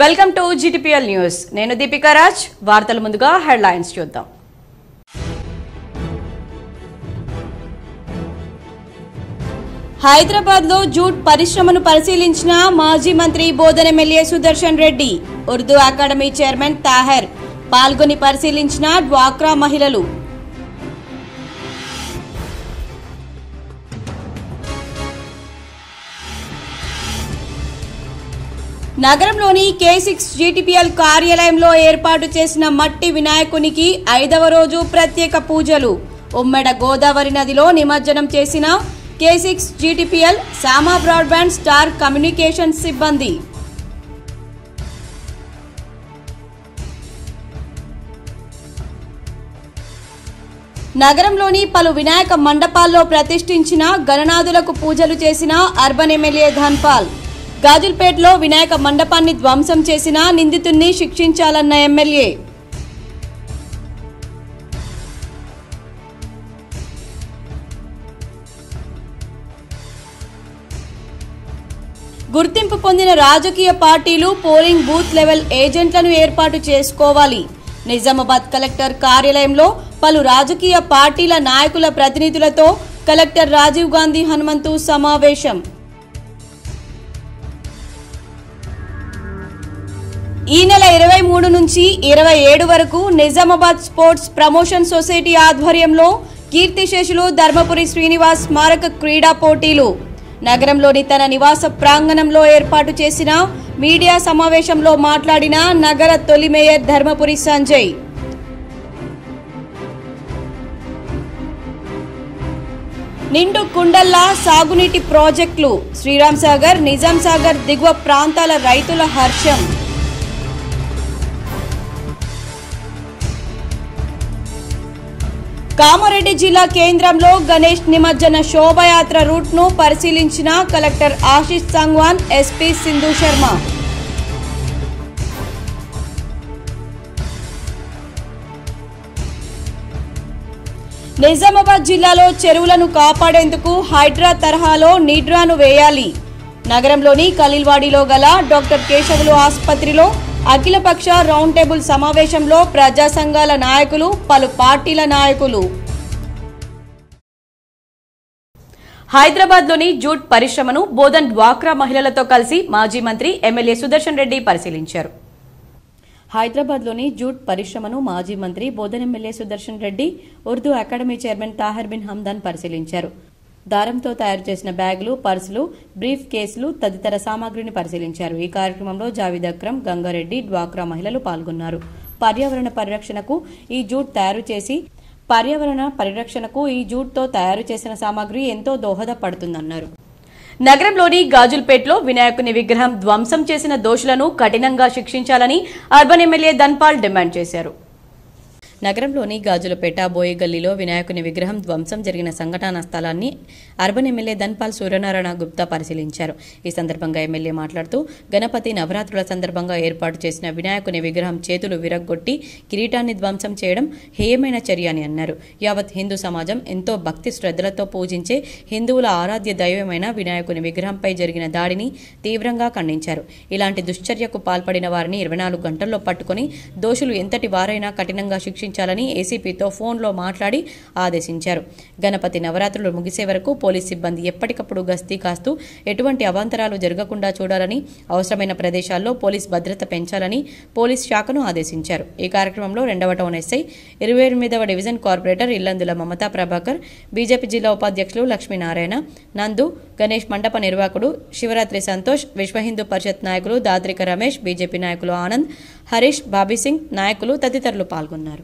Welcome to GTPL news. నేను దీపికా రాజ్. వార్తల ముందుగా హెడ్లైన్స్ చూద్దాం. హైదరాబాద్ లో జూట్ పరిశ్రమను పరిశీలించిన మాజీ మంత్రి Bodhan MLA Sudarshan Reddy. Urdu academy chairman Taher పాల్గొని పరిశీలించిన డ్వాక్రా మహిళలు. నగరంలోని K6 జీటీపీఎల్ కార్యాలయంలో ఏర్పాటు చేసిన మట్టి వినాయకునికి 5వ రోజు ప్రత్యేక పూజలు. ఉమ్మెడ గోదావరి నదిలో నిమజ్జనం చేసిన K6 జీటీపీఎల్ సామా బ్రాడ్బ్యాండ్ స్టార్ కమ్యూనికేషన్స్ సిబ్బంది. నగరంలోని పలు వినాయక మండపాల్లో ప్రతిష్ఠించిన గణనాథులకు పూజలు చేసిన అర్బన్ ఎమ్మెల్యే ధన్పాల్. గాజుల్పేటలో వినాయక మండపాన్ని ధ్వంసం చేసిన నిందితుడిని శిక్షించాలన్న ఎమ్మెల్యే. గుర్తింపు పొందిన రాజకీయ పార్టీలు పోలింగ్ బూత్ లెవెల్ ఏజెంట్లను ఏర్పాటు చేసుకోవాలి. నిజామాబాద్ కలెక్టర్ కార్యాలయంలో పలు రాజకీయ పార్టీల నాయకుల ప్రతినిధులతో కలెక్టర్ రాజీవ్ గాంధీ హనుమంతు సమావేశం. ఈ నెల 23 నుంచి 27 వరకు నిజామాబాద్ స్పోర్ట్స్ ప్రమోషన్ సొసైటీ ఆధ్వర్యంలో కీర్తిశేషులు ధర్మపురి శ్రీనివాస్ స్మారక క్రీడా పోటీలు. నగరంలోని తన నివాస ప్రాంగణంలో ఏర్పాటు చేసిన మీడియా సమావేశంలో మాట్లాడిన నగర తొలి మేయర్ ధర్మపురి సంజయ్. నిండు కుండల్లా సాగునీటి ప్రాజెక్టులు. శ్రీరామ్ సాగర్, నిజాం సాగర్ దిగువ ప్రాంతాల రైతుల హర్షం. కామారెడ్డి జిల్లా కేంద్రంలో గణేష్ నిమజ్జన శోభయాత్ర రూట్ ను పరిశీలించిన కలెక్టర్ ఆశిష్ సంగ్వాన్, ఎస్పీ సింధు శర్మ. నిజామాబాద్ జిల్లాలో చెరువులను కాపాడేందుకు హైడ్రా తరహాలో నీడ్రాను వేయాలి. నగరంలోని ఖలీల్వాడిలో గల డాక్టర్ కేశవులు ఆసుపత్రిలో అఖిలపక్ష రౌండ్ టేబుల్ సమావేశంలో ప్రజా సంఘాల నాయకులు, పలు పార్టీల నాయకులు. హైదరాబాద్ లోని జూట్ పరిశ్రమను బోధన్ డ్వాక్రా మహిళలతో కలిసి మాజీ మంత్రి ఎమ్మెల్యే సుదర్శన్ రెడ్డి పరిశీలించారు. హైదరాబాద్ లోని జూట్ పరిశ్రమను మాజీ మంత్రి Bodhan MLA Sudarshan Reddy, Urdu academy chairman Taher bin Hamdan పరిశీలించారు. దారంతో తయారు చేసిన బ్యాగులు, పర్సులు, బ్రీఫ్ కేసులు తదితర సామాగ్రిని పరిశీలించారు. ఈ కార్యక్రమంలో జావీద్ అక్రమ్, గంగారెడ్డి, డ్వాక్రా మహిళలు పాల్గొన్నారు. పర్యావరణ పరిరక్షణకు ఈ జూట్తో తయారు చేసిన సామాగ్రి ఎంతో దోహదపడుతుందన్నారు. నగరంలోని గాజుల్పేటలో వినాయకుని విగ్రహం ధ్వంసం చేసిన దోషులను కఠినంగా శిక్షించాలని అర్బన్ ఎమ్మెల్యే ధన్పాల్ డిమాండ్ చేశారు. నగరంలోని గాజులపేట బోయిగల్లీలో వినాయకుని విగ్రహం ధ్వంసం జరిగిన సంఘటనా స్థలాన్ని అర్బన్ ఎమ్మెల్యే ధన్పాల్ సూర్యనారాయణ గుప్తా పరిశీలించారు. ఈ సందర్భంగా ఎమ్మెల్యే మాట్లాడుతూ గణపతి నవరాత్రుల సందర్భంగా ఏర్పాటు చేసిన వినాయకుని విగ్రహం చేతులు విరగ్గొట్టి కిరీటాన్ని ధ్వంసం చేయడం హేయమైన చర్య అని అన్నారు. యావత్ హిందూ సమాజం ఎంతో భక్తి శ్రద్ధలతో పూజించే హిందువుల ఆరాధ్య దైవమైన వినాయకుని విగ్రహంపై జరిగిన దాడిని తీవ్రంగా ఖండించారు. ఇలాంటి దుశ్చర్యకు పాల్పడిన వారిని 24 గంటల్లో పట్టుకుని దోషులు ఎంతటి వారైనా కఠినంగా శిక్షించాలని ఏసీపీతో ఫోన్లో మాట్లాడి ఆదేశించారు. గణపతి నవరాత్రులు ముగిసే వరకు పోలీస్ సిబ్బంది ఎప్పటికప్పుడు గస్తీ కాస్తూ ఎటువంటి అవాంతరాలు జరగకుండా చూడాలని, అవసరమైన ప్రదేశాల్లో పోలీస్ భద్రత పెంచాలని పోలీస్ శాఖను ఆదేశించారు. ఈ కార్యక్రమంలో 2వ టౌన్ ఎస్ఐ, 28వ division corporator Illandula Mamata Prabhakar, BJP జిల్లా ఉపాధ్యక్షులు లక్ష్మీనారాయణ, నందు, గణేష్ మండప నిర్వాహకుడు శివరాత్రి సంతోష్, విశ్వ హిందూ పరిషత్ నాయకులు దాద్రిక రమేష్, బీజేపీ నాయకులు ఆనంద్, హరీష్, బాబీసింగ్ నాయకులు తదితరులు పాల్గొన్నారు.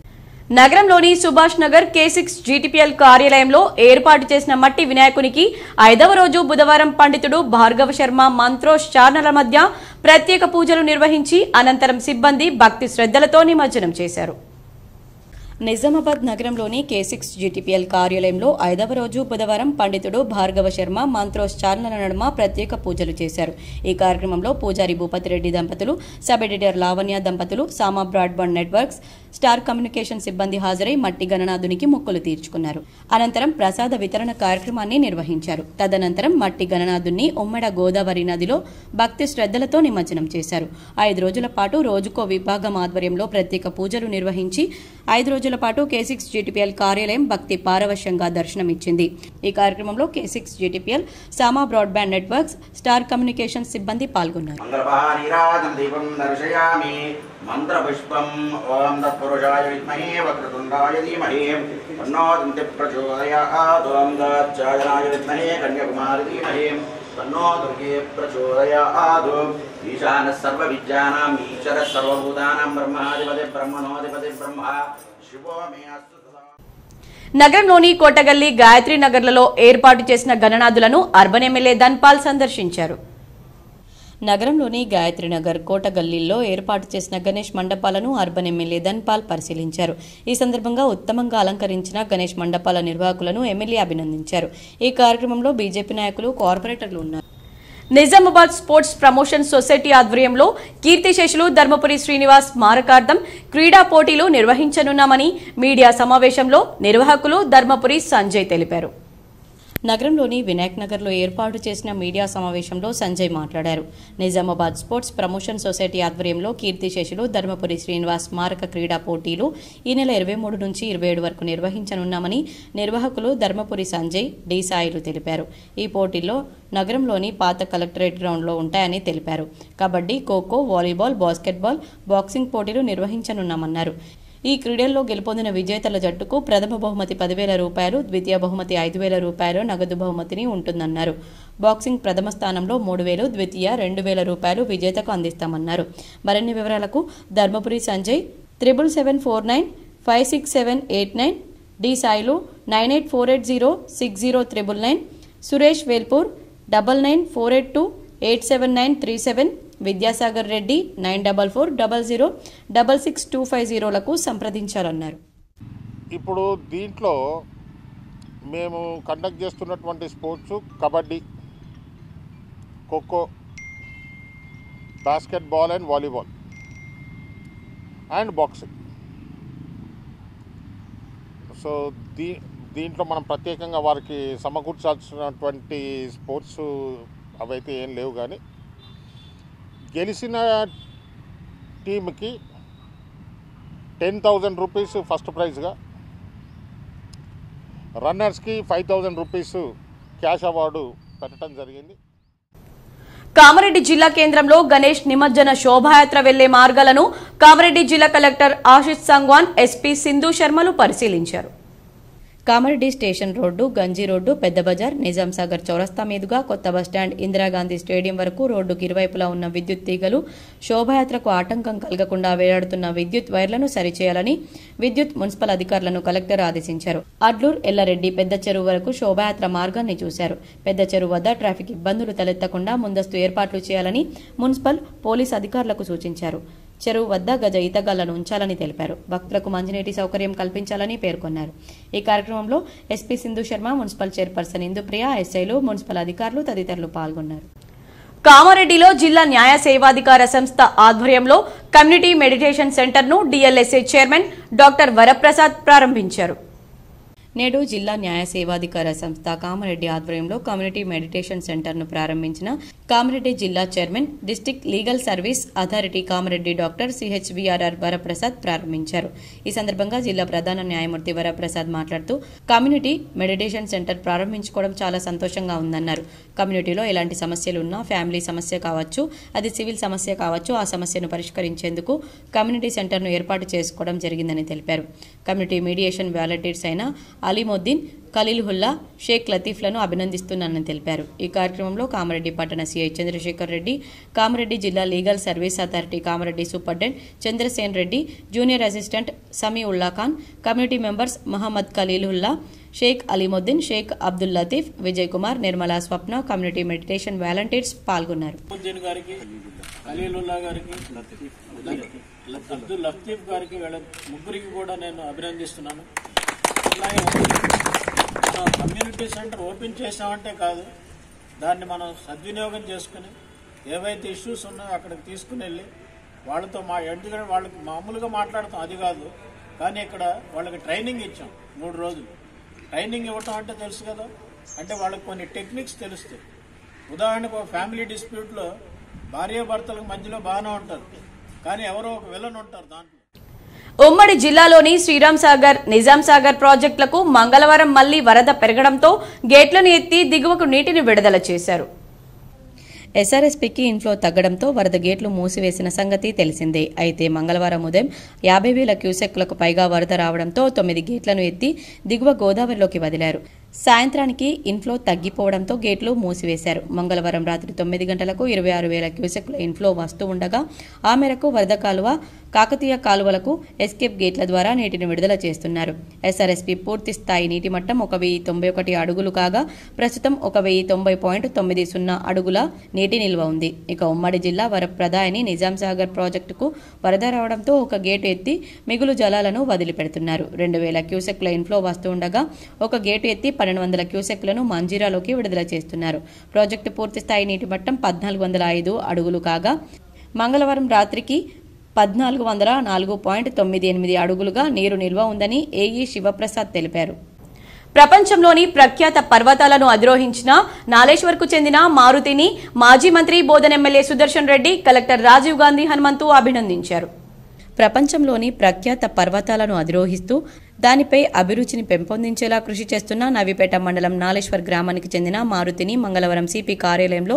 నగరంలోని సుభాష్ నగర్ K6 జీటీపీఎల్ కార్యాలయంలో ఏర్పాటు చేసిన మట్టి వినాయకునికి 5వ రోజు బుధవారం పండితుడు భార్గవ శర్మ మంత్రోచ్చారణల మధ్య ప్రత్యేక పూజలు నిర్వహించి అనంతరం సిబ్బంది భక్తి శ్రద్ధలతో నిమజ్జనం చేశారు. నిజామాబాద్ నగరంలోని K6 GTPL కార్యాలయంలో 5వ రోజు బుధవారం పండితుడు భార్గవ శర్మ మంత్రోచ్చారణల నడుమ ప్రత్యేక పూజలు చేశారు. ఈ కార్యక్రమంలో పూజారి భూపతిరెడ్డి దంపతులు, సబ్ ఎడిటర్ లావణ్య దంపతులు, సామా బ్రాడ్బాండ్ నెట్వర్క్స్, స్టార్ కమ్యూనికేషన్ సిబ్బంది హాజరై మట్టి గణనాథునికి మొక్కులు తీర్చుకున్నారు. అనంతరం ప్రసాద వితరణ కార్యక్రమాన్ని నిర్వహించారు. తదనంతరం మట్టి గణనాథుని ఉమ్మడ గోదావరి నదిలో భక్తి శ్రద్ధలతో నిమజ్జనం చేశారు. 5 రోజుల పాటు రోజుకో విభాగం ఆధ్వర్యంలో ప్రత్యేక పూజలు నిర్వహించి 5 రోజుల పాటు K6 GTPL కార్యాలయం భక్తి పారవశ్యంగా దర్శనమిచ్చింది. ఈ కార్యక్రమంలో K6 GTPL, సామా బ్రాడ్బ్యాండ్ నెట్వర్క్స్, స్టార్ కమ్యూనికేషన్ సిబ్బంది పాల్గొన్నారు. మంత్రపుష్పం ఓం తత్పురుషాయ విద్మహే వక్రతుండాయ ధీమహి తన్నో దంతి ప్రచోదయాత్. ఓం దచ్ఛాయనాయ విద్మహే కన్యాకుమారి ధీమహి తన్నో దుర్గే ప్రచోదయాత్. ఈశానః సర్వవిద్యానాం ఈశ్వరః సర్వభూతానాం బ్రహ్మాధిపతి బ్రహ్మణోధిపతి బ్రహ్మ శివో మే అస్తు. నగరంలోని కోటగల్లి, గాయత్రి నగర్లలో ఏర్పాటు చేసిన గణనాథులను అర్బన్ ఎమ్మెల్యే ధన్పాల్ సందర్శించారు. నగరంలోని గాయత్రి నగర్, కోటగల్లీల్లో ఏర్పాటు చేసిన గణేష్ మండపాలను అర్బన్ ఎమ్మెల్యే ధన్పాల్ పరిశీలించారు. ఈ సందర్భంగా ఉత్తమంగా అలంకరించిన గణేష్ మండపాల నిర్వాహకులను ఎమ్మెల్యే అభినందించారు. ఈ కార్యక్రమంలో బీజేపీ నాయకులు, కార్పొరేటర్లు ఉన్నారు. నిజామాబాద్ స్పోర్ట్స్ ప్రమోషన్ సొసైటీ ఆధ్వర్యంలో కీర్తిశేషులు ధర్మపురి శ్రీనివాస్ స్మారకార్థం క్రీడా పోటీలు నిర్వహించనున్నామని మీడియా సమావేశంలో నిర్వాహకులు ధర్మపురి సంజయ్ తెలిపారు. నగరంలోని వినాయక్ నగర్లో ఏర్పాటు చేసిన మీడియా సమావేశంలో సంజయ్ మాట్లాడారు. నిజామాబాద్ స్పోర్ట్స్ ప్రమోషన్ సొసైటీ ఆధ్వర్యంలో కీర్తిశేషులు ధర్మపురి శ్రీనివాస్ స్మారక క్రీడా పోటీలు ఈ నెల 23 నుంచి 27 వరకు నిర్వహించనున్నామని నిర్వాహకులు ధర్మపురి సంజయ్, డి సాయిలు తెలిపారు. ఈ పోటీల్లో నగరంలోని పాత కలెక్టరేట్ గ్రౌండ్లో ఉంటాయని తెలిపారు. Kabaddi, kho kho, volleyball, basketball, boxing పోటీలు నిర్వహించనున్నామన్నారు. ఈ క్రీడల్లో గెలుపొందిన విజేతల జట్టుకు ప్రథమ బహుమతి 10,000 రూపాయలు, ద్వితీయ బహుమతి 5,000 రూపాయలు నగదు బహుమతిని ఉంటుందన్నారు. బాక్సింగ్ ప్రథమ స్థానంలో 3,000, ద్వితీయ 2,000 రూపాయలు విజేతకు అందిస్తామన్నారు. మరిన్ని వివరాలకు ధర్మపురి సంజయ్ 7749566789, డి సాయిలు 9848060999, సురేష్ వేల్పూర్ 9948287937, విద్యాసాగర్ రెడ్డి 9440066250లకు సంప్రదించాలన్నారు. ఇప్పుడు దీంట్లో మేము కండక్ట్ చేస్తున్నటువంటి sports kabaddi, kho kho, basketball and volleyball and boxing. So దీంట్లో మనం ప్రత్యేకంగా వారికి సమకూర్చాల్సినటువంటి స్పోర్ట్స్ అవైతే ఏం లేవు. కానీ గెలిచిన టీంకి 10,000 రూపీస్ ఫస్ట్ ప్రైజ్గా, రన్నర్స్కి 5,000 రూపీస్ క్యాష్ అవార్డు పెట్టడం జరిగింది. కామారెడ్డి జిల్లా కేంద్రంలో గణేష్ నిమజ్జన శోభాయాత్ర వెళ్లే మార్గాలను కామారెడ్డి జిల్లా కలెక్టర్ ఆశిష్ సంగ్వాన్, ఎస్పీ సింధు శర్మలు పరిశీలించారు. కామారెడ్డి స్టేషన్ రోడ్డు, గంజి రోడ్డు, పెద్ద బజార్, నిజాం సాగర్ చౌరస్తా మీదుగా కొత్త బస్టాండ్, ఇందిరాగాంధీ స్టేడియం వరకు రోడ్డుకు ఇరువైపులా ఉన్న విద్యుత్ తీగలు, శోభాయాత్రకు ఆటంకం కలగకుండా వేలాడుతున్న విద్యుత్ వైర్లను సరిచేయాలని విద్యుత్, మున్సిపల్ అధికారులను కలెక్టర్ ఆదేశించారు. అడ్లూర్, ఎల్లారెడ్డి, పెద్ద చెరువు వరకు శోభాయాత్ర మార్గాన్ని చూశారు. పెద్ద చెరువు వద్ద ట్రాఫిక్ ఇబ్బందులు తలెత్తకుండా ముందస్తు ఏర్పాట్లు చేయాలని మున్సిపల్, పోలీస్ అధికారులకు సూచించారు. చెరువు వద్ద గజ ఈతగాళ్లను ఉంచాలని తెలిపారు. భక్తులకు మంచినీటి సౌకర్యం కల్పించాలని పేర్కొన్నారు. ఈ కార్యక్రమంలో SP Sindhu Sharma, municipal chairperson Indupriya, ఎస్ఐలు, మున్సిపల్ అధికారులు తదితరులు పాల్గొన్నారు. కామారెడ్డిలో జిల్లా న్యాయ సేవాధికార సంస్థ ఆధ్వర్యంలో కమ్యూనిటీ మెడిటేషన్ సెంటర్ను డిఎల్ఎస్ఏ చైర్మన్ డాక్టర్ వరప్రసాద్ ప్రారంభించారు. నేడు జిల్లా న్యాయ సేవాధికార సంస్థ కామారెడ్డి ఆధ్వర్యంలో కమ్యూనిటీ మెడిటేషన్ సెంటర్ను ప్రారంభించిన కామారెడ్డి జిల్లా chairman, district legal service authority Kamareddy doctor C H V R R Varaprasad ప్రారంభించారు. ఈ సందర్భంగా జిల్లా ప్రధాన న్యాయమూర్తి వరప్రసాద్ మాట్లాడుతూ కమ్యూనిటీ మెడిటేషన్ సెంటర్ ప్రారంభించుకోవడం చాలా సంతోషంగా ఉందన్నారు. కమ్యూనిటీలో ఎలాంటి సమస్యలున్నా, ఫ్యామిలీ సమస్య కావచ్చు, అది సివిల్ సమస్య కావచ్చు, ఆ సమస్యను పరిష్కరించేందుకు కమ్యూనిటీ సెంటర్ను ఏర్పాటు చేసుకోవడం జరిగిందని తెలిపారు. కమ్యూనిటీ మీడియేషన్ వాలంటీర్స్ అయిన అలీముద్దీన్, ఖలీలుల్లా, షేక్ లతీఫ్లను అభినందిస్తున్నానని తెలిపారు. ఈ కార్యక్రమంలో కామారెడ్డి పట్టణ సిఐ చంద్రశేఖర్ రెడ్డి, కామారెడ్డి జిల్లా legal service authority Kamareddy superintendent Chandrasen Reddy, junior assistant Samiullah Khan, community members Mohammed Khaleelullah, Sheikh Aleemuddin, Sheikh Abdul Latif, Vijay Kumar, Nirmala, Swapna, community meditation volunteers పాల్గొన్నారు. అబ్దుల్ లతీఫ్ గారికి వీళ్ళ ముగ్గురికి కూడా నేను అభినందిస్తున్నాను. అలాగే మనం కమ్యూనిటీ సెంటర్ ఓపెన్ చేసామంటే కాదు, దాన్ని మనం సద్వినియోగం చేసుకుని ఏవైతే ఇష్యూస్ ఉన్నాయో అక్కడికి తీసుకుని వెళ్ళి వాళ్ళతో ఎందుకంటే వాళ్ళకి మామూలుగా మాట్లాడతాం అది కాదు, కానీ ఇక్కడ వాళ్ళకి ట్రైనింగ్ ఇచ్చాం. 3 రోజులు ట్రైనింగ్ ఇవ్వటం అంటే తెలుసు కదా, అంటే వాళ్ళకి కొన్ని టెక్నిక్స్ తెలుస్తాయి. ఉదాహరణకు ఒక ఫ్యామిలీ డిస్ప్యూట్లో భార్యాభర్తలకు మధ్యలో బాగానే ఉంటారు, కానీ ఎవరో ఒక విలన్ ఉంటారు దాంట్లో. ఉమ్మడి జిల్లాలోని శ్రీరామ్ సాగర్, నిజాం సాగర్ ప్రాజెక్టులకు మంగళవారం మళ్లీ వరద పెరగడంతో గేట్లను ఎత్తి దిగువకు నీటిని విడుదల చేశారు. ఎస్ఆర్ఎస్పీకి ఇన్ఫ్లో తగ్గడంతో వరద గేట్లు మూసివేసిన సంగతి తెలిసిందే. అయితే మంగళవారం ఉదయం 50,000 క్యూసెక్లకు పైగా వరద రావడంతో 9 గేట్లను ఎత్తి దిగువ గోదావరిలోకి వదిలారు. సాయంత్రానికి ఇన్ఫ్లో తగ్గిపోవడంతో గేట్లు మూసివేశారు. మంగళవారం రాత్రి 9 గంటలకు 26,000 క్యూసెక్ల ఇన్ఫ్లో వస్తూ ఉండగా ఆ మేరకు వరద కాలువ, కాకతీయ కాలువలకు ఎస్కేప్ గేట్ల ద్వారా నీటిని విడుదల చేస్తున్నారు. ఎస్ఆర్ఎస్పీ పూర్తి స్థాయి నీటి మట్టం 1,091 అడుగులు కాగా ప్రస్తుతం 1,090.90 అడుగుల నీటి నిల్వ ఉంది. ఇక ఉమ్మడి జిల్లా వరప్రదాయని నిజాం సాగర్ ప్రాజెక్టుకు వరద రావడంతో ఒక గేటు ఎత్తి మిగులు జలాలను వదిలిపెడుతున్నారు. 2,000 క్యూసెక్ల ఇన్ఫ్లో వస్తూ ఉండగా ఒక గేటు ఎత్తి 1,200 క్యూసెక్లను మంజీరాలోకి విడుదల చేస్తున్నారు. ప్రాజెక్టు పూర్తి స్థాయి నీటి మట్టం 1,405 అడుగులు కాగా మంగళవారం రాత్రికి 1,404.98 అడుగులుగా నీరు నిల్వ ఉందని ఏఈ శివప్రసాద్ తెలిపారు. ప్రపంచంలోని ప్రఖ్యాత పర్వతాలను అధిరోహించిన నాలేశ్వర్కు చెందిన మారుతిని మాజీ మంత్రి బోధన్ ఎమ్మెల్యే సుదర్శన్ రెడ్డి, కలెక్టర్ రాజీవ్ గాంధీ హనుమంతు అభినందించారు. ప్రపంచంలోని ప్రఖ్యాత పర్వతాలను అధిరోహిస్తూ దానిపై అభిరుచిని పెంపొందించేలా కృషి చేస్తున్న నవీపేట మండలం నాలేశ్వర్ గ్రామానికి చెందిన మారుతిని మంగళవారం సిపి కార్యాలయంలో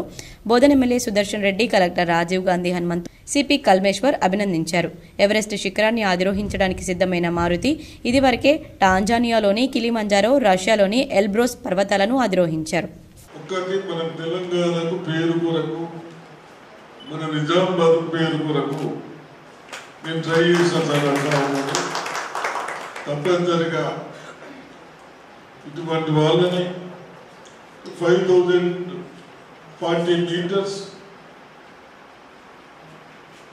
Bodhan MLA Sudarshan Reddy, collector Rajiv Gandhi Hanumanth, CP Kalmeshwar అభినందించారు. ఎవరెస్ట్ శిఖరాన్ని అధిరోహించడానికి సిద్ధమైన మారుతి ఇదివరకే టాంజానియాలోని కిలిమంజారో, రష్యాలోని ఎల్బ్రోస్ పర్వతాలను అధిరోహించారు. నేను ట్రై చేశాను సార్, అంటా ఉన్నాను. తప్పనిసరిగా ఇటువంటి వాళ్ళని 5,040 మీటర్స్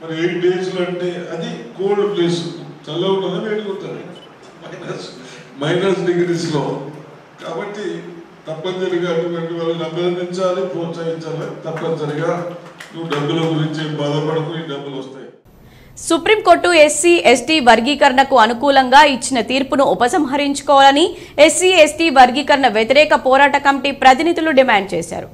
మరి 8 డేస్లో అంటే అది కోల్డ్ ప్లేస్, చల్లవుతుందా వేడుకుంటుంది -డిగ్రీస్లో. కాబట్టి తప్పనిసరిగా అటువంటి వాళ్ళని అభినందించాలి, ప్రోత్సహించాలి. తప్పనిసరిగా నువ్వు డబ్బుల గురించి బాధపడకు, ఈ డబ్బులు వస్తాయి. సుప్రీంకోర్టు ఎస్సీ ఎస్టీ వర్గీకరణకు అనుకూలంగా ఇచ్చిన తీర్పును ఉపసంహరించుకోవాలని ఎస్సీ ఎస్టీ వర్గీకరణ వ్యతిరేక పోరాట కమిటీ ప్రతినిధులు డిమాండ్ చేశారు.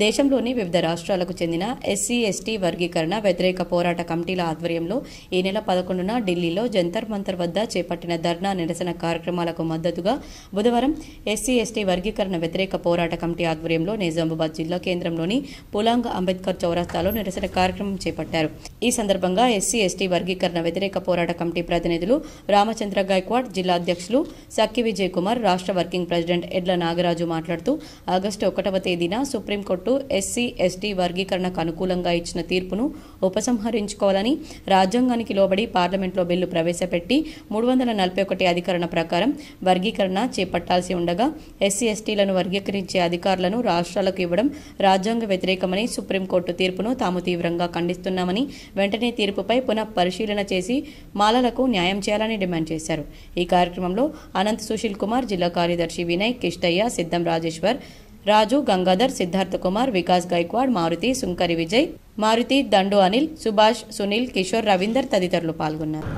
దేశంలోని వివిధ రాష్ట్రాలకు చెందిన ఎస్సీ ఎస్టీ వర్గీకరణ వ్యతిరేక పోరాట కమిటీల ఆధ్వర్యంలో ఈ నెల 11న ఢిల్లీలో జంతర్ మంతర్ వద్ద చేపట్టిన ధర్నా నిరసన కార్యక్రమాలకు మద్దతుగా బుధవారం ఎస్సీ ఎస్టీ వర్గీకరణ వ్యతిరేక పోరాట కమిటీ ఆధ్వర్యంలో నిజామాబాద్ జిల్లా కేంద్రంలోని పులాంగ్ అంబేద్కర్ చౌరస్తాలో నిరసన కార్యక్రమం చేపట్టారు. ఈ సందర్భంగా ఎస్సీ ఎస్టీ వర్గీకరణ వ్యతిరేక పోరాట కమిటీ ప్రతినిధులు రామచంద్ర గైక్వాడ్, జిల్లా అధ్యక్షులు సక్కి విజయ్ కుమార్, రాష్ట్ర వర్కింగ్ ప్రెసిడెంట్ ఎడ్ల నాగరాజు మాట్లాడుతూ ఆగస్టు 1వ తేదీన సుప్రీంకోర్టు ఎస్సీ ఎస్టీ వర్గీకరణకు అనుకూలంగా ఇచ్చిన తీర్పును ఉపసంహరించుకోవాలని, రాజ్యాంగానికి లోబడి పార్లమెంట్లో బిల్లు ప్రవేశపెట్టి 341 అధికరణ ప్రకారం వర్గీకరణ చేపట్టాల్సి ఉండగా ఎస్సీ ఎస్టీలను వర్గీకరించే అధికారులను రాష్ట్రాలకు ఇవ్వడం రాజ్యాంగ వ్యతిరేకమని సుప్రీంకోర్టు తీర్పును తాము తీవ్రంగా ఖండిస్తున్నామని, వెంటనే తీర్పుపై పునః పరిశీలన చేసి మాలలకు న్యాయం చేయాలని డిమాండ్ చేశారు. ఈ కార్యక్రమంలో అనంత్ సుశీల్ కుమార్, జిల్లా కార్యదర్శి వినయ్, కిష్టయ్య, సిద్ధం రాజేశ్వర్, రాజు, గంగాధర్, సిద్ధార్థ కుమార్, వికాస్ గైక్వాడ్, మారుతి, సుంకరి విజయ్, మారుతి, దండు అనిల్, సుభాష్, సునీల్, కిషోర్, రవీందర్ తదితరులు పాల్గొన్నారు.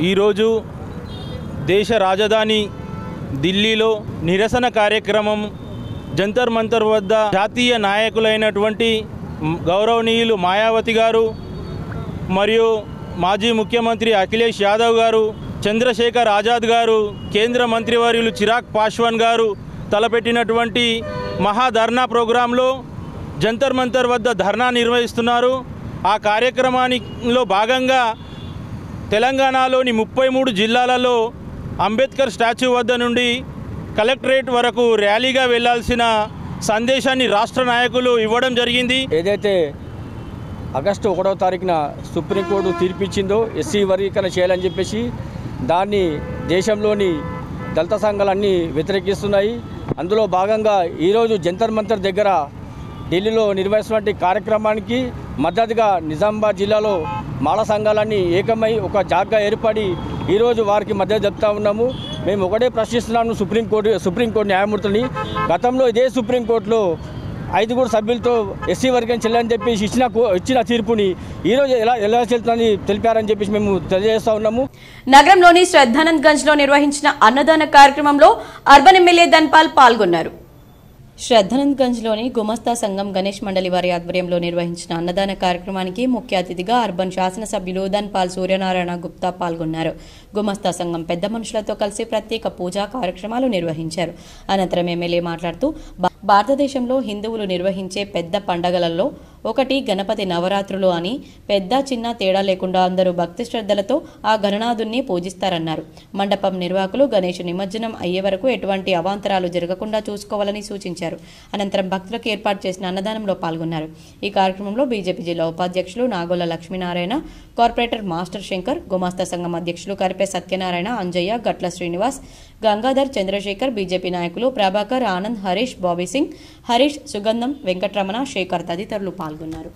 ఈరోజు దేశ రాజధాని ఢిల్లీలో నిరసన కార్యక్రమం జంతర్ మంతర్ వద్ద జాతీయ నాయకులైనటువంటి గౌరవనీయులు మాయావతి గారు మరియు మాజీ ముఖ్యమంత్రి అఖిలేష్ యాదవ్ గారు, చంద్రశేఖర్ ఆజాద్ గారు, కేంద్ర మంత్రివర్యులు చిరాగ్ పాస్వాన్ గారు తలపెట్టినటువంటి మహాధర్నా ప్రోగ్రాంలో జంతర్ మంతర్ వద్ద ధర్నా నిర్వహిస్తున్నారు. ఆ కార్యక్రమానిలో భాగంగా తెలంగాణలోని 33 జిల్లాలలో అంబేద్కర్ స్టాచ్యూ వద్ద నుండి కలెక్టరేట్ వరకు ర్యాలీగా వెళ్లాల్సిన సందేశాన్ని రాష్ట్ర నాయకులు ఇవ్వడం జరిగింది. ఏదైతే ఆగస్టు 1వ తారీఖున సుప్రీంకోర్టు తీర్పిచ్చిందో ఎస్సీ వర్గీకరణ చేయాలని చెప్పేసి దాన్ని దేశంలోని దళిత సంఘాలన్నీ వ్యతిరేకిస్తున్నాయి. అందులో భాగంగా ఈరోజు జంతర్ మంతర్ దగ్గర ఢిల్లీలో నిర్వహిస్తున్న కార్యక్రమానికి మద్దతుగా నిజామాబాద్ జిల్లాలో మాల సంఘాలన్నీ ఏకమై ఒక జాగ్గా ఏర్పడి ఈరోజు వారికి మద్దతు చెప్తా ఉన్నాము. మేము ఒకటే ప్రశ్నిస్తున్నాము సుప్రీంకోర్టు న్యాయమూర్తులని. గతంలో ఇదే సుప్రీంకోర్టులో 5 సభ్యులతో ఎస్సీ వర్గం చెల్లని చెప్పేసి ఇచ్చిన తీర్పుని ఈరోజు ఎలా చెల్లుతుందని తెలిపారని చెప్పేసి మేము తెలియజేస్తా ఉన్నాము. నగరంలోని శ్రద్ధానంద్ గంజ్ లో నిర్వహించిన అన్నదాన కార్యక్రమంలో అర్బన్ ఎమ్మెల్యే ధన్పాల్ పాల్గొన్నారు. శ్రద్ధానంద్ గంజ్ లోని గుమస్తా సంఘం గణేష్ మండలి వారి ఆధ్వర్యంలో నిర్వహించిన అన్నదాన కార్యక్రమానికి ముఖ్య అతిథిగా అర్బన్ శాసనసభ్యులు ధన్పాల్ సూర్యనారాయణ గుప్తా పాల్గొన్నారు. గుమస్తా సంఘం పెద్ద మనుషులతో కలిసి ప్రత్యేక పూజా కార్యక్రమాలు నిర్వహించారు. అనంతరం ఎమ్మెల్యే మాట్లాడుతూ భారతదేశంలో హిందువులు నిర్వహించే పెద్ద పండగలలో ఒకటి గణపతి నవరాత్రులు అని పెద్ద చిన్న తేడా లేకుండా అందరూ భక్తి శ్రద్ధలతో ఆ గణనాథుణ్ణి పూజిస్తారన్నారు. మండపం నిర్వాహకులు గణేష్ నిమజ్జనం అయ్యే వరకు ఎటువంటి అవాంతరాలు జరగకుండా చూసుకోవాలని సూచించారు. అనంతరం భక్తులకు ఏర్పాటు చేసిన అన్నదానంలో పాల్గొన్నారు. ఈ కార్యక్రమంలో బీజేపీ జిల్లా ఉపాధ్యక్షులు నాగోల లక్ష్మీనారాయణ, కార్పొరేటర్ మాస్టర్ శంకర్, గుమాస్తా సంఘం అధ్యక్షులు కరిపే సత్యనారాయణ, అంజయ్య, గట్ల శ్రీనివాస్, గంగాధర్, చంద్రశేఖర్, బీజేపీ నాయకులు ప్రభాకర్, ఆనంద్, హరీష్, బాబీ సింగ్, హరీష్, సుగంధం, వెంకటరమణ, శేఖర్ తదితరులు పాల్గొన్నారు.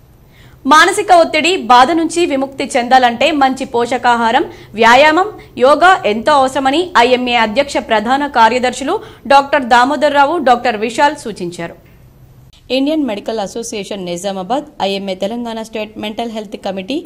మానసిక ఒత్తిడి, బాధ నుంచి విముక్తి చెందాలంటే మంచి పోషకాహారం, వ్యాయామం, యోగా ఎంతో అవసరమని ఐఎంఏ అధ్యక్ష ప్రధాన కార్యదర్శులు డాక్టర్ దామోదర్రావు, డాక్టర్ విశాల్ సూచించారు. Indian medical association Nizamabad, IMA Telangana state mental health committee,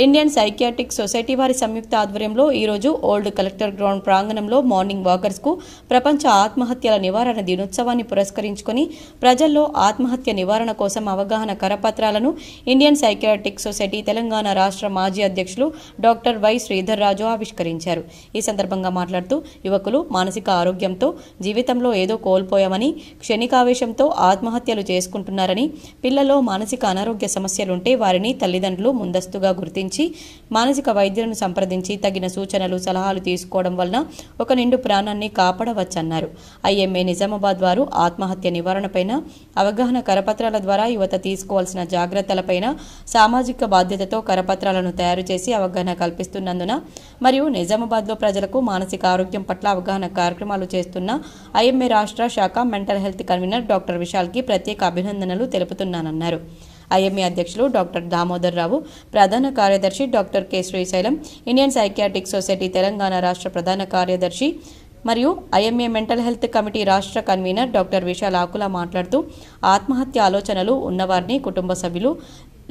Indian psychiatric society వారి సంయుక్త ఆధ్వర్యంలో ఈరోజు ఓల్డ్ కలెక్టర్ గ్రౌండ్ ప్రాంగణంలో మార్నింగ్ వాకర్స్ కు ప్రపంచ ఆత్మహత్యల నివారణ దినోత్సవాన్ని పురస్కరించుకుని ప్రజల్లో ఆత్మహత్య నివారణ కోసం అవగాహన కరపత్రాలను ఇండియన్ సైకియాట్రిక్ సొసైటీ తెలంగాణ రాష్ట్ర మాజీ అధ్యక్షులు డాక్టర్ వై శ్రీధర్ రాజు ఆవిష్కరించారు. ఈ సందర్భంగా మాట్లాడుతూ యువకులు మానసిక ఆరోగ్యంతో జీవితంలో ఏదో కోల్పోయామని, క్షణికావేశంతో ఆత్మహత్యలు చేసుకుంటున్నారని, పిల్లల్లో మానసిక అనారోగ్య సమస్యలుంటే వారిని తల్లిదండ్రులు ముందస్తుగా గుర్తించి మానసిక వైద్యులను సంప్రదించి తగిన సూచనలు, సలహాలు తీసుకోవడం వలన ఒక నిండు ప్రాణాన్ని కాపాడవచ్చన్నారు. ఐఎంఏ నిజామాబాద్ వారు ఆత్మహత్య నివారణపైన అవగాహన కరపత్రాల ద్వారా యువత తీసుకోవాల్సిన జాగ్రత్తలపైన సామాజిక బాధ్యతతో కరపత్రాలను తయారు చేసి అవగాహన కల్పిస్తున్నందున మరియు నిజామాబాద్లో ప్రజలకు మానసిక ఆరోగ్యం పట్ల అవగాహన కార్యక్రమాలు చేస్తున్న ఐఎంఏ రాష్ట్ర శాఖ మెంటల్ హెల్త్ కన్వీనర్ డాక్టర్ విశాల్కి ప్రత్యేక అభినందనలు తెలుపుతున్నానన్నారు. ఐఎంఏ అధ్యక్షులు డాక్టర్ దామోదర్ రావు, ప్రధాన కార్యదర్శి doctor K Srisailam, Indian psychiatric society Telangana రాష్ట్ర ప్రధాన కార్యదర్శి మరియు ఐఎంఏ మెంటల్ హెల్త్ కమిటీ రాష్ట్ర కన్వీనర్ డాక్టర్ విశాల్ ఆకుల మాట్లాడుతూ ఆత్మహత్య ఆలోచనలు ఉన్నవారిని కుటుంబ సభ్యులు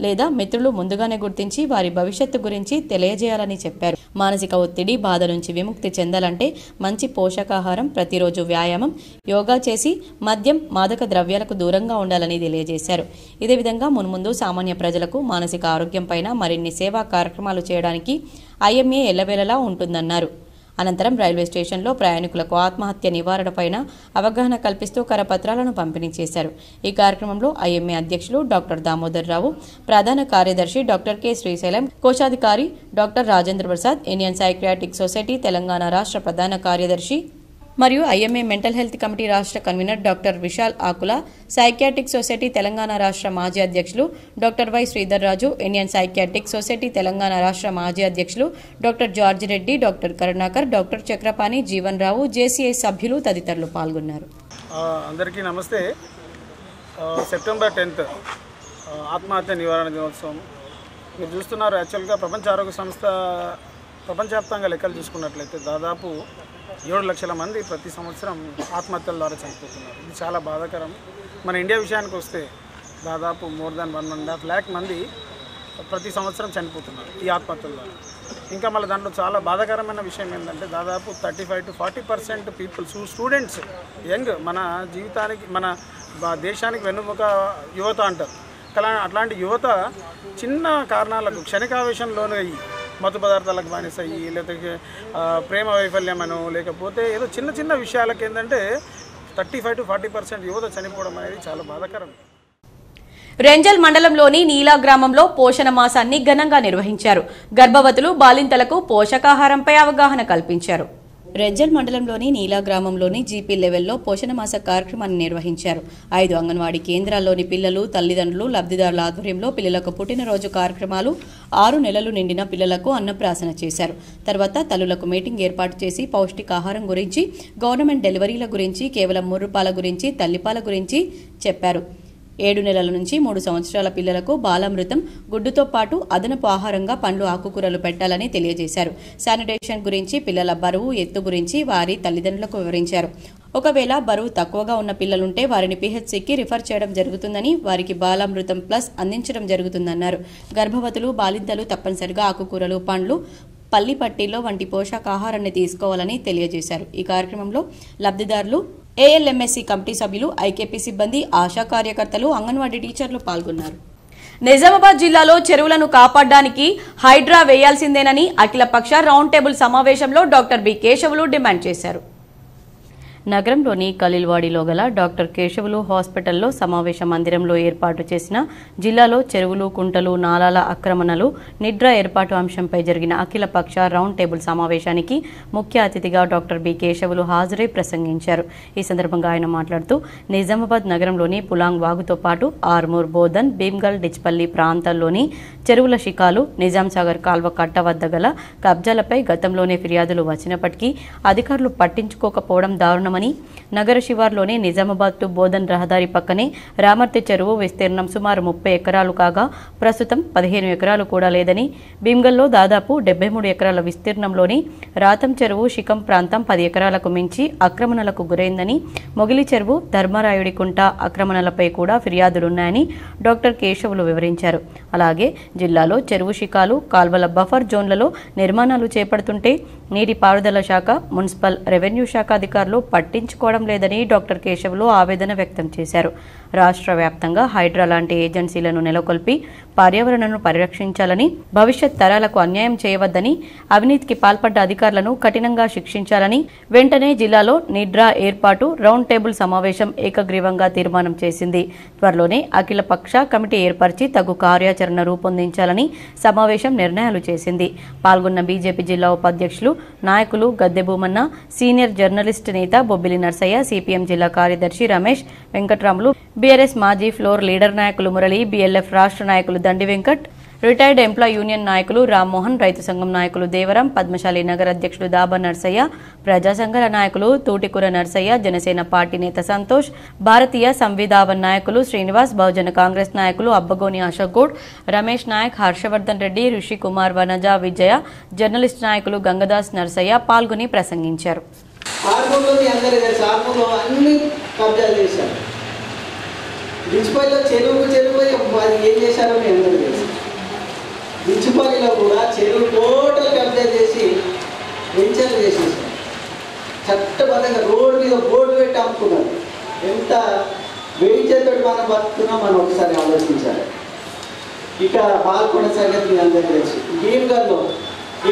లేదా మిత్రులు ముందుగానే గుర్తించి వారి భవిష్యత్తు గురించి తెలియజేయాలని చెప్పారు. మానసిక ఒత్తిడి, బాధ నుంచి విముక్తి చెందాలంటే మంచి పోషకాహారం, ప్రతిరోజు వ్యాయామం, యోగా చేసి మద్యం, మాదక ద్రవ్యాలకు దూరంగా ఉండాలని తెలియజేశారు. ఇదే విధంగా మున్ముందు సామాన్య ప్రజలకు మానసిక ఆరోగ్యం పైన మరిన్ని సేవా కార్యక్రమాలు చేయడానికి ఐఎంఏ ఎల్లవేళలా ఉంటుందన్నారు. అనంతరం రైల్వే స్టేషన్లో ప్రయాణికులకు ఆత్మహత్య నివారణపైన అవగాహన కల్పిస్తూ కరపత్రాలను పంపిణీ చేశారు. ఈ కార్యక్రమంలో ఐఎంఏ అధ్యక్షులు డాక్టర్ దామోదర్ రావు, ప్రధాన కార్యదర్శి డాక్టర్ కె శ్రీశైలం, కోశాధికారి doctor Rajendra Prasad, Indian psychiatric society Telangana రాష్ట్ర ప్రధాన కార్యదర్శి మరియు ఐఎంఏ మెంటల్ హెల్త్ కమిటీ రాష్ట్ర convenor doctor Vishal Akula, psychiatric society Telangana రాష్ట్ర మాజీ అధ్యక్షులు doctor Y Sridhar Raju, Indian psychiatric society Telangana రాష్ట్ర మాజీ అధ్యక్షులు doctor George Reddy, doctor Karunakar, doctor Chakrapani, Jeevan Rao, JCI సభ్యులు తదితరులు పాల్గొన్నారు. అందరికీ నమస్తే. సెప్టెంబర్ 10 ఆత్మహత్య నివారణ దినోత్సవం మీరు చూస్తున్నారు. యాక్చువల్గా ప్రపంచ ఆరోగ్య సంస్థ ప్రపంచవ్యాప్తంగా లెక్కలు చూసుకున్నట్లయితే దాదాపు 7 లక్షల మంది ప్రతి సంవత్సరం ఆత్మహత్యల ద్వారా చనిపోతున్నారు. ఇది చాలా బాధాకరం. మన ఇండియా విషయానికి వస్తే దాదాపు మోర్ దాన్ 1.5 lakh మంది ప్రతి సంవత్సరం చనిపోతున్నారు ఈ ఆత్మహత్యల ద్వారా. ఇంకా మళ్ళీ దాంట్లో చాలా బాధాకరమైన విషయం ఏంటంటే దాదాపు 35 to 40% పీపుల్స్, స్టూడెంట్స్, యంగ్, మన జీవితానికి, మన దేశానికి వెన్నుముక యువత అంటారు. అట్లాంటి యువత చిన్న కారణాలకు క్షణికావేశంలోనూ అయ్యి మత్తు పదార్థాలకు బానిసయ్యి, లేకపోతే ప్రేమ వైఫల్యమనో, లేకపోతే ఏదో చిన్న చిన్న విషయాలకు ఏంటంటే 35 to 40% యువత చనిపోవడం అనేది చాలా బాధాకరం. రెంజల్ మండలంలోని నీలా గ్రామంలో పోషణ మాసాన్ని ఘనంగా నిర్వహించారు. గర్భవతులు, బాలింతలకు పోషకాహారంపై అవగాహన కల్పించారు. రెంజల్ మండలంలోని నీలా గ్రామంలోని జీపీ లెవెల్లో పోషణ మాస కార్యక్రమాన్ని నిర్వహించారు. 5 అంగన్వాడీ కేంద్రాల్లోని పిల్లలు, తల్లిదండ్రులు, లబ్ధిదారుల ఆధ్వర్యంలో పిల్లలకు పుట్టినరోజు కార్యక్రమాలు, 6 నెలలు నిండిన పిల్లలకు అన్నప్రాసన చేశారు. తర్వాత తల్లులకు మీటింగ్ ఏర్పాటు చేసి పౌష్టికాహారం గురించి, గవర్నమెంట్ డెలివరీల గురించి, కేవలం 3 రూపాయల గురించి, తల్లిపాల గురించి చెప్పారు. 7 నెలల నుంచి 3 సంవత్సరాల పిల్లలకు బాలామృతం, గుడ్డుతో పాటు అదనపు ఆహారంగా పండ్లు, ఆకుకూరలు పెట్టాలని తెలియజేశారు. శానిటేషన్ గురించి, పిల్లల బరువు, ఎత్తు గురించి వారి తల్లిదండ్రులకు వివరించారు. ఒకవేళ బరువు తక్కువగా ఉన్న పిల్లలుంటే వారిని PHCకి రిఫర్ చేయడం జరుగుతుందని, వారికి బాలామృతం ప్లస్ అందించడం జరుగుతుందన్నారు. గర్భవతులు, బాలింతలు తప్పనిసరిగా ఆకుకూరలు, పండ్లు, పల్లి పట్టీల్లో వంటి పోషకాహారాన్ని తీసుకోవాలని తెలియజేశారు. ఈ కార్యక్రమంలో లబ్ధిదారులు, ALMSC కమిటీ సభ్యులు, IKP సిబ్బంది, ఆశా కార్యకర్తలు, అంగన్వాడీ టీచర్లు పాల్గొన్నారు. నిజామాబాద్ జిల్లాలో చెరువులను కాపాడడానికి హైడ్రా వేయాల్సిందేనని అఖిలపక్ష రౌండ్ టేబుల్ సమావేశంలో డాక్టర్ బి కేశవులు డిమాండ్ చేశారు. నగరంలోని ఖలీల్వాడిలో గల డాక్టర్ కేశవులు హాస్పిటల్లో సమావేశ మందిరంలో ఏర్పాటు చేసిన జిల్లాలో చెరువులు, కుంటలు, నాలాల ఆక్రమణలు, నిడ్రా ఏర్పాటు అంశంపై జరిగిన అఖిలపక్ష రౌండ్ టేబుల్ సమావేశానికి ముఖ్య అతిథిగా డాక్టర్ బి కేశవులు హాజరై ప్రసంగించారు. ఈ సందర్భంగా ఆయన మాట్లాడుతూ నిజామాబాద్ నగరంలోని పులాంగ్ వాగుతో పాటు ఆర్మూర్, బోధన్, భీమ్గల్, డిచ్పల్లి ప్రాంతాల్లోని చెరువుల శిఖాలు, నిజాంసాగర్ కాల్వ కట్ట వద్ద గల కబ్జాలపై గతంలోనే ఫిర్యాదులు వచ్చినప్పటికీ అధికారులు పట్టించుకోకపోవడం దారుణమని, నగర శివార్లోని నిజామాబాద్ టు బోధన్ రహదారి పక్కనే రామర్తి చెరువు విస్తీర్ణం సుమారు 30 ఎకరాలు కాగా ప్రస్తుతం 15 ఎకరాలు కూడా లేదని, భీమ్గల్లో దాదాపు 73 ఎకరాల విస్తీర్ణంలోని రాతం చెరువు శిఖం ప్రాంతం 10 ఎకరాలకు మించి ఆక్రమణలకు గురైందని, మొగిలి చెరువు, ధర్మరాయుడి కుంట ఆక్రమణలపై కూడా ఫిర్యాదులున్నాయని డాక్టర్ కేశవులు వివరించారు. అలాగే జిల్లాలో చెరువు శిఖాలు, కాల్వల బఫర్ జోన్లలో నిర్మాణాలు చేపడుతుంటే నీటిపారుదల శాఖ, మున్సిపల్, రెవెన్యూ శాఖ అధికారులు పట్టించుకోవడం లేదని డాక్టర్ కేశవులు ఆవేదన వ్యక్తం చేశారు. రాష్ట్ర వ్యాప్తంగా హైడ్రా లాంటి ఏజెన్సీలను నెలకొల్పి పర్యావరణను పరిరక్షించాలని, భవిష్యత్ తరాలకు అన్యాయం చేయవద్దని, అవినీతికి పాల్పడ్డ అధికారులను కఠినంగా శిక్షించాలని, వెంటనే జిల్లాలో నిడ్రా ఏర్పాటు రౌండ్ టేబుల్ సమావేశం ఏకగ్రీవంగా తీర్మానం చేసింది. త్వరలోనే అఖిల పక్ష కమిటీ ఏర్పరిచి తగు కార్యాచరణ రూపొందించాలని సమావేశం నిర్ణయాలు చేసింది. పాల్గొన్న బీజేపీ జిల్లా ఉపాధ్యక్షులు, నాయకులు గద్దె భూమన్న, సీనియర్ జర్నలిస్ట్ నేత బొబ్బిలి నర్సయ్య, సిపిఎం జిల్లా కార్యదర్శి రమేష్, వెంకట్రాములు, బీఆర్ఎస్ మాజీ ఫ్లోర్ లీడర్ నాయకులు మురళి, BLF రాష్ట్ర నాయకులు దండి వెంకట్, రిటైర్డ్ ఎంప్లాయ్ యూనియన్ నాయకులు రామ్మోహన్, రైతు సంఘం నాయకులు దేవరం, పద్మశాలి నగర అధ్యక్షులు దాబా నర్సయ్య, ప్రజా సంఘాల నాయకులు తూటికూర నర్సయ్య, జనసేన పార్టీ నేత సంతోష్, భారతీయ సంవిధావన్ నాయకులు శ్రీనివాస్, బహుజన కాంగ్రెస్ నాయకులు అబ్బగోని అశోక్ గౌడ్, రమేష్ నాయక్, హర్షవర్ధన్ రెడ్డి, ఋషి కుమార్, వనజ, విజయ, జర్నలిస్ట్ నాయకులు గంగదాస్ నర్సయ్య పాల్గొని ప్రసంగించారు. ఏం చేశారో మీ అందరూ తెలుసు. డిచ్పల్లిలో కూడా చెరువు టోటల్ కబ్జా చేసి వెంచర్లు చేసేసారు. చట్టబద్ధంగా రోడ్డు మీద బోర్డు పెట్టి అమ్ముకున్నారు. ఎంత వెంచర్తో మనం బతుకున్నాం మనం ఒకసారి ఆలోచించాలి. ఇక పాల్గొన సంగతి మీ అందరికీ తెలుసు. భీమ్గల్లో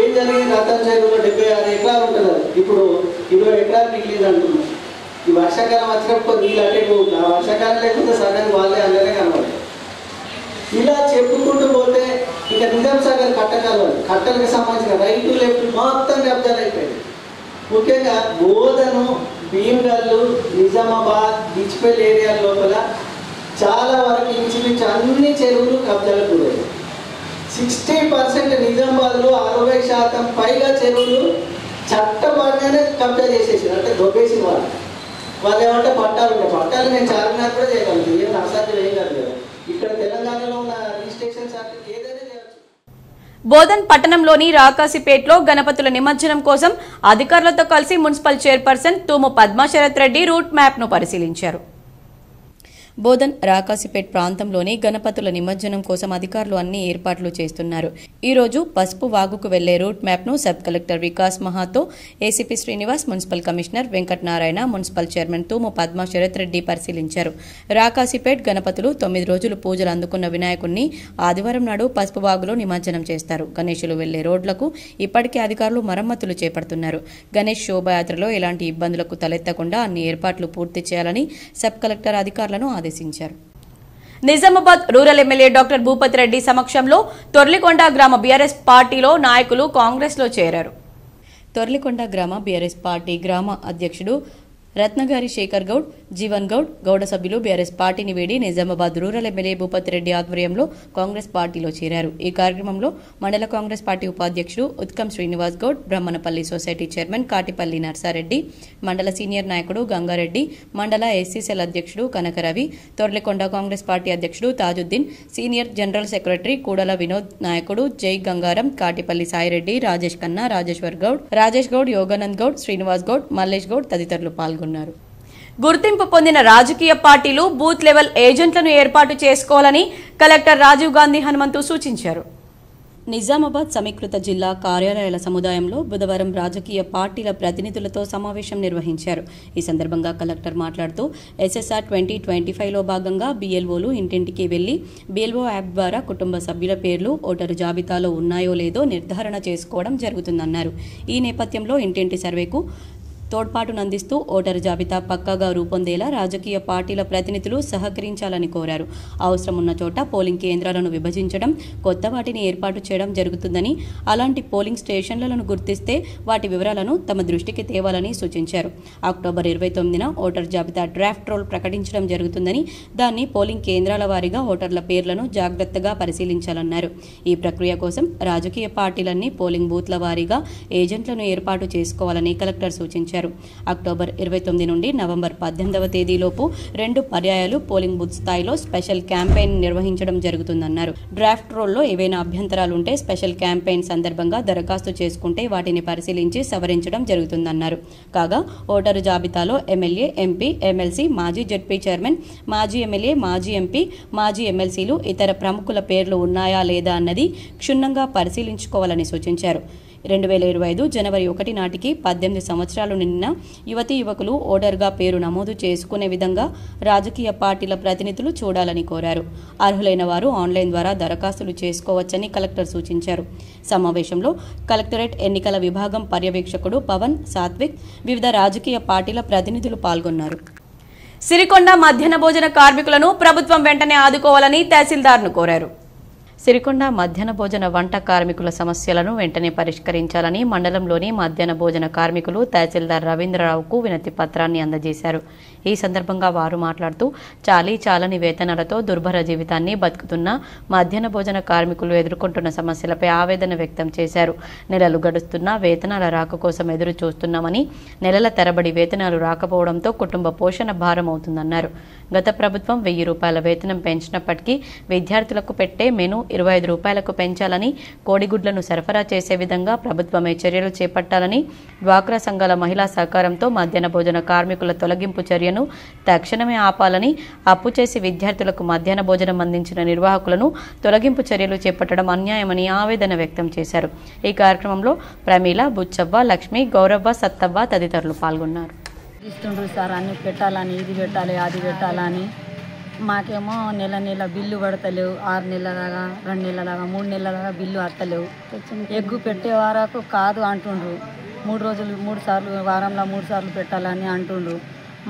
ఏం జరిగింది? రతం చెరువులో 76 ఎకరాలు ఉంటుంది, ఇప్పుడు 20 ఎకరాలు మిగిలింది అంటున్నారు. ఈ వర్షాకాలం వచ్చినప్పుడు నీళ్ళు అటేటు, వర్షాకాలం లేకపోతే సగం వాళ్ళే అందరే కనబడతాయి. ఇలా చెప్పుకుంటూ పోతే ఇక నిజాంసాగర్ కట్టలకు సంబంధించిన రైతు లెఫ్ట్ మొత్తం కబ్జాలు అయిపోయింది. ముఖ్యంగా బోధను, భీమ్గల్లు, నిజామాబాద్, డిచ్పల్లి ఏరియా లోపల చాలా వరకు ఇంచుమించు అన్ని చెరువులు కబ్జాలకు గురయ్యాయి. 60% నిజామాబాద్లో 60% పైగా చెరువులు చట్టపరంగానే కబ్జా చేసేసారు. అంటే దొబ్బేసిన వాళ్ళు ఏమంటే పట్టాలు నేను చార్మినార్ కూడా చేయగలుగుతాను, ఏం అసాధ్యం ఏం కాదు కదా. ఇక్కడ తెలంగాణలో ఉన్న రిజిస్ట్రేషన్ చార్జెస్ ఏదైనా చేయవచ్చు. బోధన్ పట్టణంలోని రాకాసిపేటలో గణపతుల నిమజ్జనం కోసం అధికారులతో కలిసి మున్సిపల్ చైర్పర్సన్ తూము పద్మాశరత్ రెడ్డి రూట్ మ్యాప్ ను పరిశీలించారు. బోధన్, రాకాసిపేట్ ప్రాంతంలోని గణపతుల నిమజ్జనం కోసం అధికారులు అన్ని ఏర్పాట్లు చేస్తున్నారు. ఈ రోజు పసుపు వాగుకు వెళ్లే రూట్ మ్యాప్ ను sub collector Vikas Mahato, ACP Srinivas, municipal commissioner Venkata Narayana, municipal chairman Thumu Padmasharath Reddy పరిశీలించారు. రాకాసిపేట్ గణపతులు 9 రోజులు పూజలు అందుకున్న వినాయకుడిని ఆదివారం నాడు పసుపు వాగులో నిమజ్జనం చేస్తారు. గణేశులు వెళ్లే రోడ్లకు ఇప్పటికే అధికారులు మరమ్మతులు చేపడుతున్నారు. గణేష్ శోభయాత్రలో ఎలాంటి ఇబ్బందులకు తలెత్తకుండా అన్ని ఏర్పాట్లు పూర్తి చేయాలని సబ్ కలెక్టర్ అధికారులను ఆదేశించారు. Nizamabad rural MLA doctor Bhupathi Reddy సమక్షంలో తొర్లికొండ గ్రామ బీఆర్ఎస్ పార్టీలో నాయకులు కాంగ్రెస్ లో చేరారు. తొర్లికొండ గ్రామ బీఆర్ఎస్ పార్టీ గ్రామ అధ్యక్షుడు రత్నగారి శేఖర్ గౌడ్, జీవన్ గౌడ్, గౌడ సభ్యులు బీఆర్ఎస్ పార్టీని వీడి నిజామాబాద్ రూరల్ ఎమ్మెల్యే భూపతి రెడ్డి ఆధ్వర్యంలో కాంగ్రెస్ పార్టీలో చేరారు. ఈ కార్యక్రమంలో మండల కాంగ్రెస్ పార్టీ ఉపాధ్యక్షుడు ఉత్కం శ్రీనివాస్ గౌడ్, బ్రహ్మణపల్లి సొసైటీ చైర్మన్ కాటిపల్లి నర్సారెడ్డి, మండల సీనియర్ నాయకుడు గంగారెడ్డి, మండల ఎస్సీ సెల్ అధ్యక్షుడు కనకరవి, తొర్లకొండ కాంగ్రెస్ పార్టీ అధ్యక్షుడు Tajuddin, senior general secretary Kudala Vinod నాయకుడు జై గంగారం, కాటిపల్లి సాయిరెడ్డి, రాజేష్ ఖన్నా, రాజేశ్వర్ గౌడ్, రాజేష్ గౌడ్, యోగానంద్ గౌడ్, శ్రీనివాస్ గౌడ్, మల్లేష్ గౌడ్ తదితరులు పాల్గొన్నారు. గుర్తింపు పొందిన రాజకీయ పార్టీలు బూత్ లెవెల్ ఏజెంట్లను ఏర్పాటు చేసుకోవాలని కలెక్టర్ రాజీవ్ గాంధీ హనుమంతు సూచించారు. నిజామాబాద్ సమీకృత జిల్లా కార్యాలయాల సముదాయంలో బుధవారం రాజకీయ పార్టీల ప్రతినిధులతో సమావేశం నిర్వహించారు. ఈ సందర్భంగా కలెక్టర్ మాట్లాడుతూ SSR 2025లో భాగంగా BLOలు ఇంటింటికి వెళ్లి BLO యాప్ ద్వారా కుటుంబ సభ్యుల పేర్లు ఓటరు జాబితాలో ఉన్నాయో లేదో నిర్ధారణ చేసుకోవడం జరుగుతుందన్నారు. ఈ నేపథ్యంలో ఇంటింటి సర్వేకు తోడ్పాటునందిస్తూ ఓటరు జాబితా పక్కాగా రూపొందేలా రాజకీయ పార్టీల ప్రతినిధులు సహకరించాలని కోరారు. అవసరం ఉన్న చోట పోలింగ్ కేంద్రాలను విభజించడం, కొత్త వాటిని ఏర్పాటు చేయడం జరుగుతుందని, అలాంటి పోలింగ్ స్టేషన్లను గుర్తిస్తే వాటి వివరాలను తమ దృష్టికి తేవాలని సూచించారు. అక్టోబర్ 29న ఓటర్ జాబితా డ్రాఫ్ట్ రోల్ ప్రకటించడం జరుగుతుందని, దాన్ని పోలింగ్ కేంద్రాల వారీగా ఓటర్ల పేర్లను జాగ్రత్తగా పరిశీలించాలన్నారు. ఈ ప్రక్రియ కోసం రాజకీయ పార్టీలన్నీ పోలింగ్ బూత్ల వారీగా ఏజెంట్లను ఏర్పాటు చేసుకోవాలని కలెక్టర్ సూచించారు. అక్టోబర్ 29 నుండి నవంబర్ 18వ తేదీలోపు 2 పర్యాయాలు పోలింగ్ బూత్ స్థాయిలో స్పెషల్ క్యాంపెయిన్ నిర్వహించడం జరుగుతుందన్నారు. డ్రాఫ్ట్ రోల్లో ఏవైనా అభ్యంతరాలుంటే స్పెషల్ క్యాంపెయిన్ సందర్భంగా దరఖాస్తు చేసుకుంటే వాటిని పరిశీలించి సవరించడం జరుగుతుందన్నారు. కాగా ఓటరు జాబితాలో ఎమ్మెల్యే, ఎంపీ, ఎమ్మెల్సీ, మాజీ జడ్పీ చైర్మన్, మాజీ ఎమ్మెల్యే, మాజీ ఎంపీ, మాజీ ఎమ్మెల్సీలు, ఇతర ప్రముఖుల పేర్లు ఉన్నాయా లేదా అన్నది క్షుణ్ణంగా పరిశీలించుకోవాలని సూచించారు. 2025 జనవరి 1 నాటికి 18 సంవత్సరాలు నిండిన యువతీ యువకులు ఓటర్గా పేరు నమోదు చేసుకునే విధంగా రాజకీయ పార్టీల ప్రతినిధులు చూడాలని కోరారు. అర్హులైన వారు ఆన్లైన్ ద్వారా దరఖాస్తులు చేసుకోవచ్చని కలెక్టర్ సూచించారు. సమావేశంలో కలెక్టరేట్ ఎన్నికల విభాగం పర్యవేక్షకుడు పవన్, సాత్విక్, వివిధ రాజకీయ పార్టీల ప్రతినిధులు పాల్గొన్నారు. సిరికొండ మధ్యాహ్న భోజన కార్మికులను ప్రభుత్వం వెంటనే ఆదుకోవాలని తహసీల్దార్ను కోరారు. సిరికొండ మధ్యాహ్న భోజన వంట కార్మికుల సమస్యలను వెంటనే పరిష్కరించాలని మండలంలోని మధ్యాహ్న భోజన కార్మికులు తహసీల్దార్ రవీంద్రరావుకు వినతి పత్రాన్ని అందజేశారు. ఈ సందర్భంగా వారు మాట్లాడుతూ చాలని వేతనాలతో దుర్భర జీవితాన్ని బతుకుతున్న మధ్యాహ్న భోజన కార్మికులు ఎదుర్కొంటున్న సమస్యలపై ఆవేదన వ్యక్తం చేశారు. నెలలు గడుస్తున్నా వేతనాల రాక కోసం ఎదురు చూస్తున్నామని, నెలల తరబడి వేతనాలు రాకపోవడంతో కుటుంబ పోషణ భారం అవుతుందన్నారు. గత ప్రభుత్వం 1000 రూపాయల వేతనం పెంచినప్పటికీ విద్యార్థులకు పెట్టే మెను 25 రూపాయలకు పెంచాలని, కోడిగుడ్లను సరఫరా చేసే విధంగా ప్రభుత్వమే చర్యలు చేపట్టాలని, డ్వాక్రా సంఘాల మహిళా సహకారంతో మధ్యాహ్న భోజన కార్మికుల తొలగింపు చర్యను తక్షణమే ఆపాలని, అప్పు చేసి విద్యార్థులకు మధ్యాహ్న భోజనం అందించిన నిర్వాహకులను తొలగింపు చర్యలు చేపట్టడం అన్యాయమని ఆవేదన వ్యక్తం చేశారు. ఈ కార్యక్రమంలో ప్రమీల, బుచ్చవ్వ, లక్ష్మి, గౌరవ్వ, సత్తవ్వ తదితరులు పాల్గొన్నారు. ఇస్తుండ్రు సార్, అన్ని పెట్టాలని, ఇది పెట్టాలి, అది పెట్టాలని. మాకేమో నెల బిల్లు పడతలేవు. 6 నెలల దాకా, 2 నెలల దాకా, 3 నెలల దాకా బిల్లు వస్తలేవు. ఎగ్గు పెట్టే వరకు కాదు అంటుండ్రు. 3 సార్లు వారంలో 3 సార్లు పెట్టాలని అంటుండ్రు.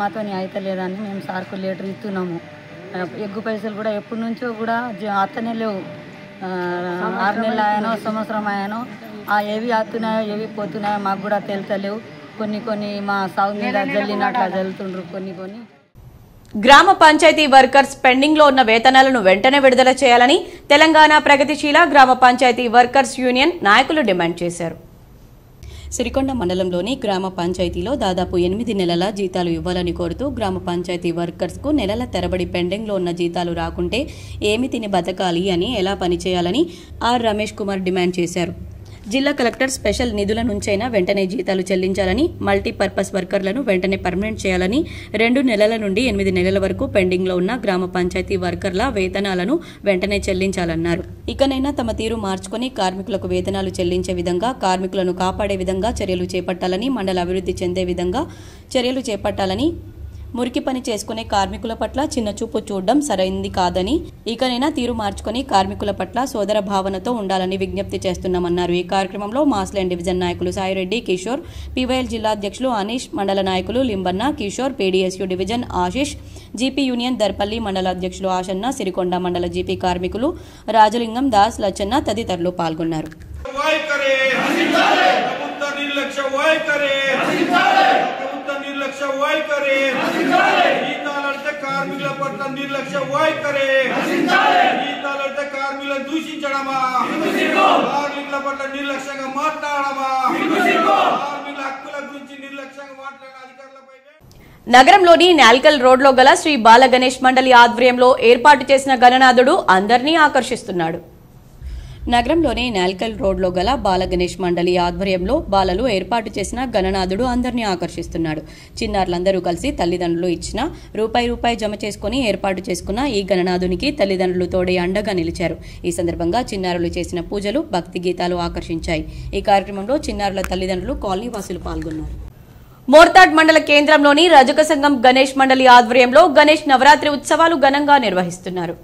మాతో అయితే లేదని మేము సార్కు లెటర్ ఇస్తున్నాము. ఎగ్గు పైసలు కూడా ఎప్పటి నుంచో కూడా అత్తనే లేవు. 6 నెలలు ఆయనో సంవత్సరం ఆయనో ఏవి వస్తున్నాయో ఏవి పోతున్నాయో మాకు కూడా తెలుతలేవు. కొన్ని మా సాగు మీద జల్లినట్లా జల్లుతుండ్రు. కొన్ని గ్రామ పంచాయతీ వర్కర్స్ పెండింగ్ లో ఉన్న వేతనాలను వెంటనే విడుదల చేయాలని తెలంగాణ ప్రగతిశీల గ్రామ పంచాయతీ వర్కర్స్ యూనియన్ నాయకులు డిమాండ్ చేశారు. సిరికొండ మండలంలోని గ్రామ పంచాయతీలో దాదాపు 8 నెలల జీతాలు ఇవ్వాలని కోరుతూ గ్రామ పంచాయతీ వర్కర్స్కు నెలల తరబడి పెండింగ్లో ఉన్న జీతాలు రాకుంటే ఏమి తిని బతకాలి అని, ఎలా పనిచేయాలని ఆర్ రమేష్ కుమార్ డిమాండ్ చేశారు. జిల్లా కలెక్టర్ స్పెషల్ నిధుల నుంచైనా వెంటనే జీతాలు చెల్లించాలని, మల్టీపర్పస్ వర్కర్లను వెంటనే పర్మనెంట్ చేయాలని, 2 నెలల నుండి 8 నెలల వరకు పెండింగ్లో ఉన్న గ్రామ పంచాయతీ వర్కర్ల వేతనాలను వెంటనే చెల్లించాలన్నారు. ఇకనైనా తమ తీరు మార్చుకుని కార్మికులకు వేతనాలు చెల్లించే విధంగా, కార్మికులను కాపాడే విధంగా చర్యలు చేపట్టాలని, మండల అభివృద్ధి చెందే విధంగా చర్యలు చేపట్టాలని, మురికి పని చేసుకునే కార్మికుల పట్ల చిన్న చూపు చూడడం సరైంది కాదని, ఇకనైనా తీరు మార్చుకుని కార్మికుల పట్ల సోదర భావనతో ఉండాలని విజ్ఞప్తి చేస్తున్నామన్నారు. ఈ కార్యక్రమంలో మాస్లైన్ డివిజన్ నాయకులు సాయిరెడ్డి, కిషోర్, PYL జిల్లా అధ్యక్షులు అనీష్, మండల నాయకులు Limbanna, Kishore, PDSU division Ashish, GP union Darpalli మండల అధ్యక్షులు ఆశన్న, సిరికొండ మండల జీపీ కార్మికులు రాజలింగం, దాస్, లచ్చన్న తదితరులు పాల్గొన్నారు. నిర్లక్ష్య నిర్లక్ష్య వైఖరి, జీతాలంటే కార్మికుల పట్ల నిర్లక్ష్య వైఖరి, జీతాలంటే కార్మికులను దూషించడమా, కార్మికుల పట్ల నిర్లక్ష్యంగా మాట్లాడమా, కార్మికుల హక్కుల గురించి నిర్లక్ష్యంగా మాట్లాడిన అధికారులపై. నగరంలోని నాల్కల్ రోడ్లో గల శ్రీ బాల గణేష్ మండలి ఆధ్వర్యంలో ఏర్పాటు చేసిన గణనాథుడు అందరినీ ఆకర్షిస్తున్నాడు. నగరంలోని నాల్కల్ రోడ్లో గల బాల గణేష్ మండలి ఆధ్వర్యంలో బాలలు ఏర్పాటు చేసిన గణనాథుడు అందరినీ ఆకర్షిస్తున్నాడు. చిన్నారులందరూ కలిసి తల్లిదండ్రులు ఇచ్చిన రూపాయి జమ చేసుకుని ఏర్పాటు చేసుకున్న ఈ గణనాథునికి తల్లిదండ్రులు తోడే అండగా నిలిచారు. ఈ సందర్భంగా చిన్నారులు చేసిన పూజలు, భక్తి గీతాలు ఆకర్షించాయి. ఈ కార్యక్రమంలో చిన్నారుల తల్లిదండ్రులు, కాలనీ వాసులు పాల్గొన్నారు. మోర్తాడ్ మండల కేంద్రంలోని రజక సంఘం గణేష్ మండలి ఆధ్వర్యంలో గణేష్ నవరాత్రి ఉత్సవాలు ఘనంగా నిర్వహిస్తున్నారు.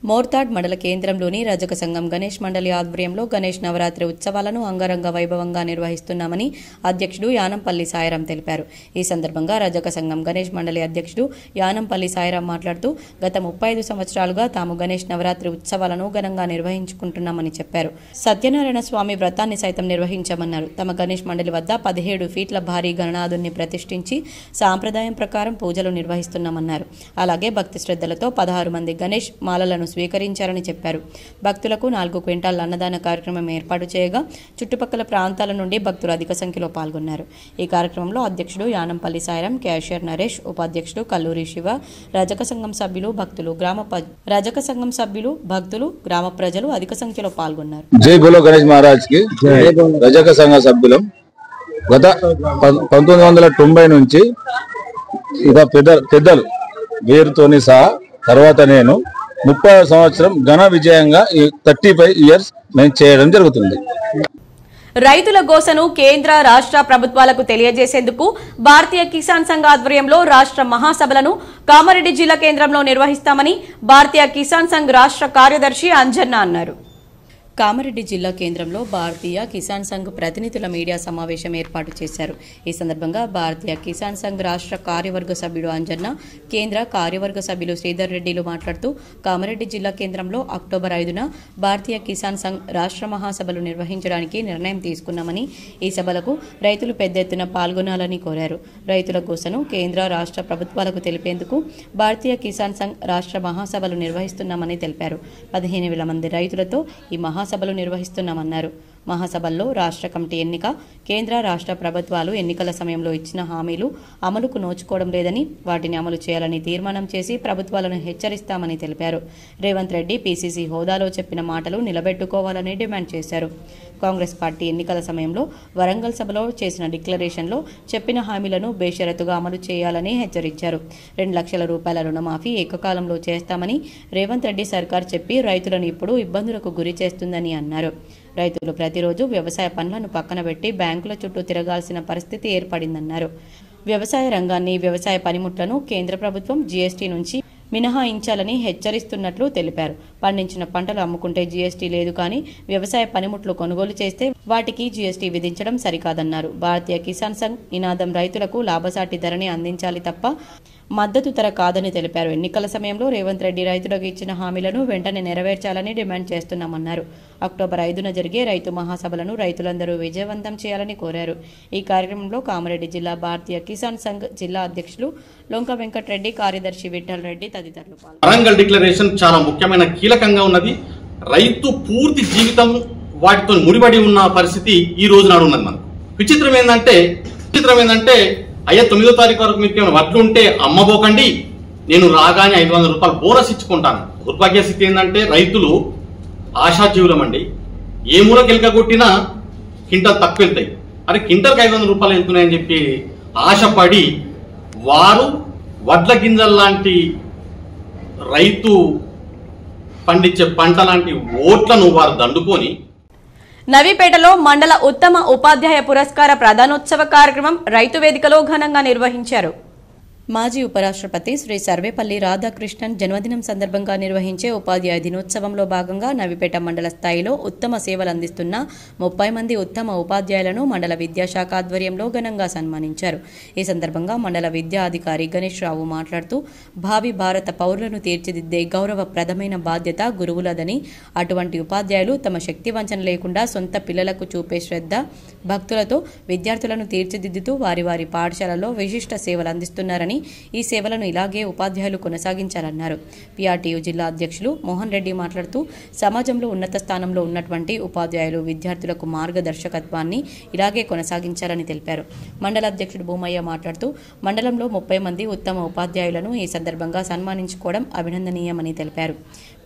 మోర్తాడ్ మండల కేంద్రంలోని రజక సంఘం గణేష్ మండలి ఆధ్వర్యంలో గణేష్ నవరాత్రి ఉత్సవాలను అంగరంగ వైభవంగా నిర్వహిస్తున్నామని అధ్యక్షుడు యానంపల్లి సాయిరాం తెలిపారు. ఈ సందర్భంగా రజక సంఘం గణేష్ మండలి అధ్యక్షుడు యానంపల్లి సాయిరాం మాట్లాడుతూ గత 35 సంవత్సరాలుగా తాము గణేష్ నవరాత్రి ఉత్సవాలను ఘనంగా నిర్వహించుకుంటున్నామని చెప్పారు. సత్యనారాయణ స్వామి వ్రతాన్ని సైతం నిర్వహించామన్నారు. తమ గణేష్ మండలి వద్ద 17 ఫీట్ల భారీ గణనాథుని ప్రతిష్ఠించి సాంప్రదాయం ప్రకారం పూజలు నిర్వహిస్తున్నామన్నారు. అలాగే భక్తి శ్రద్ధలతో 16 మంది గణేష్ మాలలను స్వీకరించారని చెప్పారు. భక్తులకు 4 క్వింటాల అన్నదాన కార్యక్రమం ఏర్పాటు చేయగా చుట్టుపక్కల ప్రాంతాల నుండి భక్తులు అధిక సంఖ్యలో పాల్గొన్నారు. ఈ కార్యక్రమంలో అధ్యక్షుడు యానంపల్లి సాయిరాం, క్యాషియర్ నరేష్, ఉపాధ్యక్షుడు కల్లూరి శివ, రజక సంఘం సభ్యులు, భక్తులు, గ్రామ ప్రజలు అధిక సంఖ్యలో పాల్గొన్నారు. జై బోలో గణేష్ మహారాజ్ కి. రజక సంఘ సభ్యులం గత 1990 నుంచి ఇక పెద్దలు వేరుతోని సహా తర్వాత నేను 30వ సంవత్సరం ఘన విజయంగా 35 ఇయర్స్ మేము చేయడం జరుగుతుంది. రైతుల గోసను కేంద్ర రాష్ట్ర ప్రభుత్వాలకు తెలియజేసేందుకు భారతీయ కిసాన్ సంఘ్ ఆధ్వర్యంలో రాష్ట్ర మహాసభలను కామారెడ్డి జిల్లా కేంద్రంలో నిర్వహిస్తామని భారతీయ కిసాన్ సంఘ్ రాష్ట్ర కార్యదర్శి అంజన్న అన్నారు. కామారెడ్డి జిల్లా కేంద్రంలో భారతీయ కిసాన్ సంఘ్ ప్రతినిధుల మీడియా సమావేశం ఏర్పాటు చేశారు. ఈ సందర్భంగా భారతీయ కిసాన్ సంఘ్ రాష్ట్ర కార్యవర్గ సభ్యుడు అంజన్న, కేంద్ర కార్యవర్గ సభ్యులు శ్రీధర్ రెడ్డిలు మాట్లాడుతూ కామారెడ్డి జిల్లా కేంద్రంలో అక్టోబర్ 5న భారతీయ కిసాన్ సంఘ్ రాష్ట్ర మహాసభలు నిర్వహించడానికి నిర్ణయం తీసుకున్నామని, ఈ సభలకు రైతులు పెద్ద ఎత్తున పాల్గొనాలని కోరారు. రైతుల గోసను కేంద్ర రాష్ట్ర ప్రభుత్వాలకు తెలిపేందుకు భారతీయ కిసాన్ సంఘ్ రాష్ట్ర మహాసభలు నిర్వహిస్తున్నామని తెలిపారు. 15,000 మంది రైతులతో ఈ మహాసభలు నిర్వహిస్తున్నామన్నారు. మహాసభల్లో రాష్ట్ర కమిటీ ఎన్నిక, కేంద్ర రాష్ట్ర ప్రభుత్వాలు ఎన్నికల సమయంలో ఇచ్చిన హామీలు అమలుకు నోచుకోవడం లేదని, వాటిని అమలు చేయాలని తీర్మానం చేసి ప్రభుత్వాలను హెచ్చరిస్తామని తెలిపారు. రేవంత్ రెడ్డి పీసీసీ హోదాలో చెప్పిన మాటలు నిలబెట్టుకోవాలని డిమాండ్ చేశారు. కాంగ్రెస్ పార్టీ ఎన్నికల సమయంలో వరంగల్ సభలో చేసిన డిక్లరేషన్లో చెప్పిన హామీలను బేషరతుగా అమలు చేయాలని హెచ్చరించారు. 2 లక్షల రూపాయల రుణమాఫీ ఏకకాలంలో చేస్తామని రేవంత్ రెడ్డి సర్కార్ చెప్పి రైతులను ఇప్పుడు ఇబ్బందులకు గురి చేస్తుందని అన్నారు. రైతులు ప్రతిరోజు వ్యవసాయ పనులను పక్కన పెట్టి బ్యాంకుల చుట్టూ తిరగాల్సిన పరిస్థితి ఏర్పడిందన్నారు. వ్యవసాయ రంగాన్ని, వ్యవసాయ పనిముట్లను కేంద్ర ప్రభుత్వం జీఎస్టీ నుంచి మినహాయించాలని హెచ్చరిస్తున్నట్లు తెలిపారు. పండించిన పంటలు అమ్ముకుంటే జీఎస్టీ లేదు, కానీ వ్యవసాయ పనిముట్లు కొనుగోలు చేస్తే వాటికి జీఎస్టీ విధించడం సరికాదన్నారు. భారతీయ కిసాన్ సంఘ్ నినాదం రైతులకు లాభసాటి ధరని అందించాలి తప్ప మద్దతు ధర కాదని తెలిపారు. ఎన్నికల సమయంలో రేవంత్ రెడ్డి రైతులకు ఇచ్చిన హామీలను వెంటనే నెరవేర్చాలని డిమాండ్ చేస్తున్నామన్నారు. అక్టోబర్ 5న జరిగే రైతు మహాసభలను రైతులందరూ విజయవంతం చేయాలని కోరారు. ఈ కార్యక్రమంలో కామారెడ్డి జిల్లా భారతీయ కిసాన్ సంఘ్ జిల్లా అధ్యక్షులు లొంక వెంకటరెడ్డి, కార్యదర్శి విఠల్ రెడ్డి తదితరులు పాల్గొన్నారు. వరంగల్ డిక్లరేషన్ చాలా ముఖ్యమైన కీలకంగా ఉన్నది. రైతు పూర్తి జీవితం వాటితో ముడిపడి ఉన్న పరిస్థితి ఈ రోజు నాడు ఉన్నది. మనకు విచిత్రం ఏంటంటే అయ్యా 9వ తారీఖు వరకు మీకు ఏమైనా వడ్లు ఉంటే అమ్మబోకండి, నేను రాగానే 500 రూపాయలు బోనస్ ఇచ్చుకుంటాను. దౌర్భాగ్య స్థితి ఏంటంటే రైతులు ఆశాజీవులం అండి. ఏ మూల గిలక కొట్టినా కింటల్ తక్కువ వెళ్తాయి. అరే కింటల్కి 500 రూపాయలు వెళ్తున్నాయని చెప్పి ఆశపడి వారు వడ్ల గింజల లాంటి రైతు పండించే పంట లాంటి ఓట్లను వారు దండుకొని నవీపేటలో మండల ఉత్తమ ఉపాధ్యాయ పురస్కార ప్రదానోత్సవ కార్యక్రమం రైతు వేదికలో ఘనంగా నిర్వహించారు. మాజీ ఉపరాష్ట్రపతి శ్రీ సర్వేపల్లి రాధాకృష్ణన్ జన్మదినం సందర్భంగా నిర్వహించే ఉపాధ్యాయ దినోత్సవంలో భాగంగా నవిపేట మండల స్థాయిలో ఉత్తమ సేవలు అందిస్తున్న 30 మంది ఉత్తమ ఉపాధ్యాయులను మండల విద్యాశాఖ ఆధ్వర్యంలో ఘనంగా సన్మానించారు. ఈ సందర్భంగా మండల విద్యా అధికారి గణేష్ రావు మాట్లాడుతూ భావి భారత పౌరులను తీర్చిదిద్దే గౌరవప్రదమైన బాధ్యత గురువులదని, అటువంటి ఉపాధ్యాయులు తమ శక్తి వంచన లేకుండా సొంత పిల్లలకు చూపే శ్రద్ధ భక్తులతో విద్యార్థులను తీర్చిదిద్దుతూ వారి పాఠశాలలో విశిష్ట సేవలు అందిస్తున్నారని, ఈ సేవలను ఇలాగే ఉపాధ్యాయులు కొనసాగించాలన్నారు. పిఆర్టీయూ జిల్లా అధ్యక్షులు మోహన్ రెడ్డి మాట్లాడుతూ సమాజంలో ఉన్నత స్థానంలో ఉన్నటువంటి ఉపాధ్యాయులు విద్యార్థులకు మార్గదర్శకత్వాన్ని ఇలాగే కొనసాగించాలని తెలిపారు. మండల అధ్యక్షుడు భూమయ్య మాట్లాడుతూ మండలంలో 30 మంది ఉత్తమ ఉపాధ్యాయులను ఈ సందర్భంగా సన్మానించుకోవడం అభినందనీయమని తెలిపారు.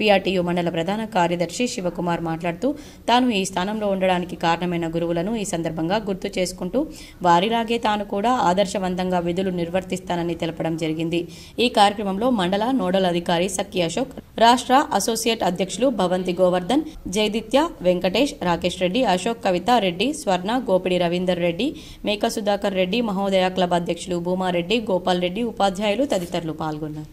పిఆర్టీయూ మండల ప్రధాన కార్యదర్శి శివకుమార్ మాట్లాడుతూ తాను ఈ స్థానంలో ఉండడానికి కారణమైన గురువులను ఈ సందర్భంగా గుర్తు చేసుకుంటూ వారిలాగే తాను కూడా ఆదర్శవంతంగా విధులు నిర్వర్తిస్తానని తెలపడం జరిగింది. ఈ కార్యక్రమంలో మండల నోడల్ అధికారి సక్కి అశోక్, రాష్ట్ర అసోసియేట్ అధ్యక్షులు భవంతి గోవర్ధన్, జయదిత్య, వెంకటేష్, రాకేష్ రెడ్డి, అశోక్, కవిత రెడ్డి, స్వర్ణ, గోపిడి రవీందర్ రెడ్డి, మేక సుధాకర్ రెడ్డి, మహోదయ క్లబ్ అధ్యక్షులు భూమారెడ్డి, గోపాల్ రెడ్డి, ఉపాధ్యాయులు తదితరులు పాల్గొన్నారు.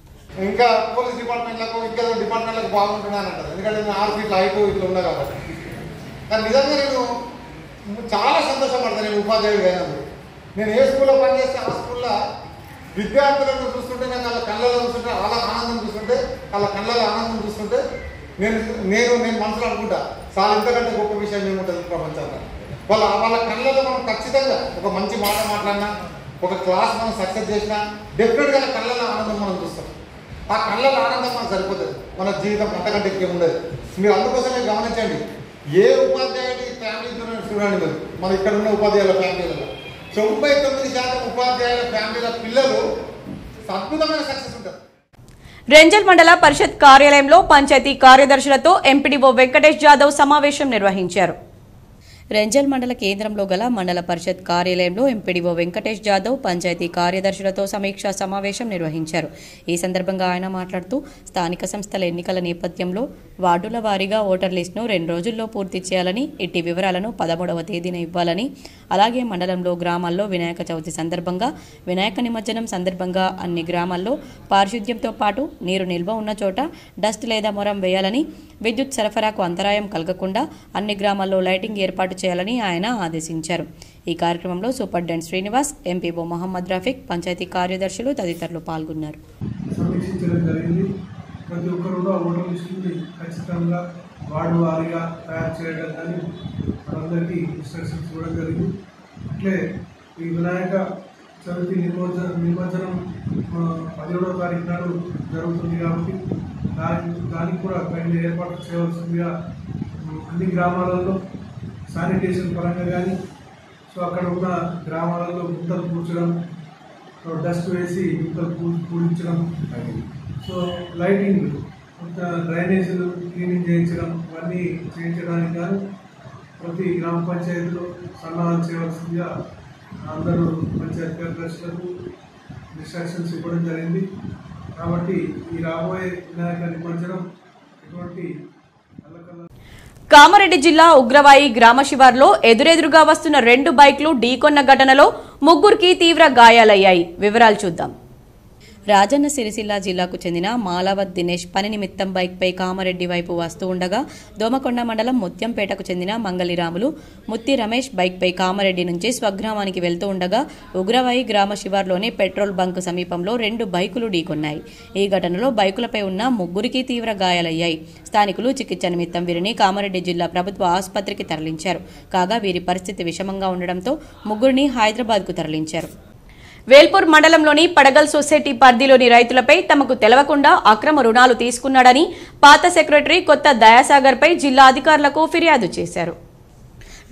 ఇంకా పోలీస్ డిపార్ట్మెంట్లకు ఇంకా డిపార్ట్మెంట్లకు బాగుంటున్నాను అంటారు, ఎందుకంటే నేను 6 ఫీట్లు హైట్ ఇట్లా ఉన్నా కాబట్టి. కానీ నిజంగా నేను చాలా సంతోషపడతాను నేను ఉపాధ్యాయుడు అయినందుకు. నేను ఏ స్కూల్లో పనిచేస్తే ఆ స్కూల్లో విద్యార్థులను చూస్తుంటే నాకు వాళ్ళ కళ్ళలో చూస్తుంటే వాళ్ళ ఆనందం చూస్తుంటే వాళ్ళ కళ్ళలో ఆనందం చూస్తుంటే నేను మనసులో అనుకుంటా చాలా ఇంతకంటే గొప్ప విషయం ఏముంటుంది ప్రపంచంలో. వాళ్ళ కళ్ళలో మనం ఖచ్చితంగా ఒక మంచి మాట మాట్లాడినా, ఒక క్లాస్ మనం సక్సెస్ చేసినా డెఫినెట్గా కళ్ళలో ఆనందం మనం చూస్తాం. ఆ కళ్ళలో ఆనందం మనకు సరిపోతుంది, మన జీవితం అంతకంటే ఎక్కువ ఉండదు. మీరు అందుకోసమే గమనించండి, ఏ ఉపాధ్యాయుడి ఫ్యామిలీ చూడండి మీరు, మన ఇక్కడ ఉన్న ఉపాధ్యాయుల ఫ్యామిలీలలో 99% ఉపాధ్యాయుల ఫ్యామిలీల పిల్లలు అద్భుతమైన సక్సెస్ ఉంటారు. రెంజల్ మండల పరిషత్ కార్యాలయంలో పంచాయతీ కార్యదర్శులతో ఎంపీడీఓ వెంకటేష్ జాదవ్ సమావేశం నిర్వహించారు. రెంజల్ మండల కేంద్రంలో గల మండల పరిషత్ కార్యాలయంలో ఎంపీడీఓ వెంకటేష్ జాదవ్ పంచాయతీ కార్యదర్శులతో సమీక్షా సమావేశం నిర్వహించారు. ఈ సందర్భంగా ఆయన మాట్లాడుతూ స్థానిక సంస్థల ఎన్నికల నేపథ్యంలో వార్డుల వారీగా ఓటర్ లిస్టును 2 రోజుల్లో పూర్తి చేయాలని, ఇట్టి వివరాలను 13వ తేదీన ఇవ్వాలని, అలాగే మండలంలో గ్రామాల్లో వినాయక చవితి సందర్భంగా, వినాయక నిమజ్జనం సందర్భంగా అన్ని గ్రామాల్లో పారిశుద్ధ్యంతో పాటు నీరు నిల్వ ఉన్న చోట డస్ట్ లేదా మొరం వేయాలని, విద్యుత్ సరఫరాకు అంతరాయం కలగకుండా అన్ని గ్రామాల్లో లైటింగ్ ఏర్పాటు చేయాలని ఆయన ఆదేశించారు. ఈ కార్యక్రమంలో సూపరింటెండెంట్ శ్రీనివాస్, ఎంపీఓ మొహమ్మద్ రఫీక్, పంచాయతీ కార్యదర్శులు తదితరులు పాల్గొన్నారు. సమీక్షించడం జరిగింది. ప్రతి ఒక్కరు ఓటర్ లిస్టుని ఖచ్చితంగా వార్డు వారీగా తయారు చేయడం కానీ అందరికీ ఇన్స్ట్రక్షన్స్ ఇవ్వడం జరిగింది. అట్లే ఈ వినాయక చవితి నిమజ్జనం 17వ తారీఖు నాడు జరుగుతుంది కాబట్టి దానికి కూడా తగిన ఏర్పాట్లు చేయవలసిందిగా అన్ని గ్రామాలలో శానిటేషన్ పరంగా కానీ, సో అక్కడ ఉన్న గ్రామాలలో గుంతలు పూడ్చడం, డస్ట్ వేసి గుంతలు పూడించడం, సో లైటింగ్, డ్రైనేజీలు క్లీనింగ్ చేయించడం, ఇవన్నీ చేయించడానికి కానీ ప్రతి గ్రామ పంచాయతీలో సన్నాహాలు చేయవలసిందిగా అందరూ పంచాయతీ కార్యదర్శులకు ఇన్స్ట్రక్షన్స్ ఇవ్వడం జరిగింది. కాబట్టి ఈ రాబోయే వినాయక నిమజ్జనం ఎటువంటి కామారెడ్డి జిల్లా ఉగ్రవాయి గ్రామ శివార్లో ఎదురెదురుగా వస్తున్న 2 బైక్లు ఢీకొన్న ఘటనలో 3కి తీవ్ర గాయాలయ్యాయి. వివరాలు చూద్దాం. రాజన్న సిరిసిల్ల జిల్లాకు చెందిన మాలావత్ దినేష్ పని నిమిత్తం బైక్పై కామారెడ్డి వైపు వస్తూ ఉండగా దోమకొండ మండలం ముత్యంపేటకు చెందిన మంగళిరాములు, ముత్తి రమేష్ బైక్పై కామారెడ్డి నుంచి స్వగ్రామానికి వెళ్తూ ఉండగా ఉగ్రవాయి గ్రామ శివార్లోని పెట్రోల్ బంక్ సమీపంలో 2 బైకులు ఢీకొన్నాయి. ఈ ఘటనలో బైకులపై ఉన్న 3కి తీవ్ర గాయాలయ్యాయి. స్థానికులు చికిత్స నిమిత్తం వీరిని కామారెడ్డి జిల్లా ప్రభుత్వ ఆసుపత్రికి తరలించారు. కాగా వీరి పరిస్థితి విషమంగా ఉండడంతో 3ని హైదరాబాద్కు తరలించారు. వేల్పూర్ మండలంలోని పడగల్ సొసైటీ పరిధిలోని రైతులపై తమకు తెలవకుండా అక్రమ రుణాలు తీసుకున్నాడని పాత సెక్రటరీ కొత్త దయాసాగర్పై జిల్లా అధికారులకు ఫిర్యాదు చేశారు.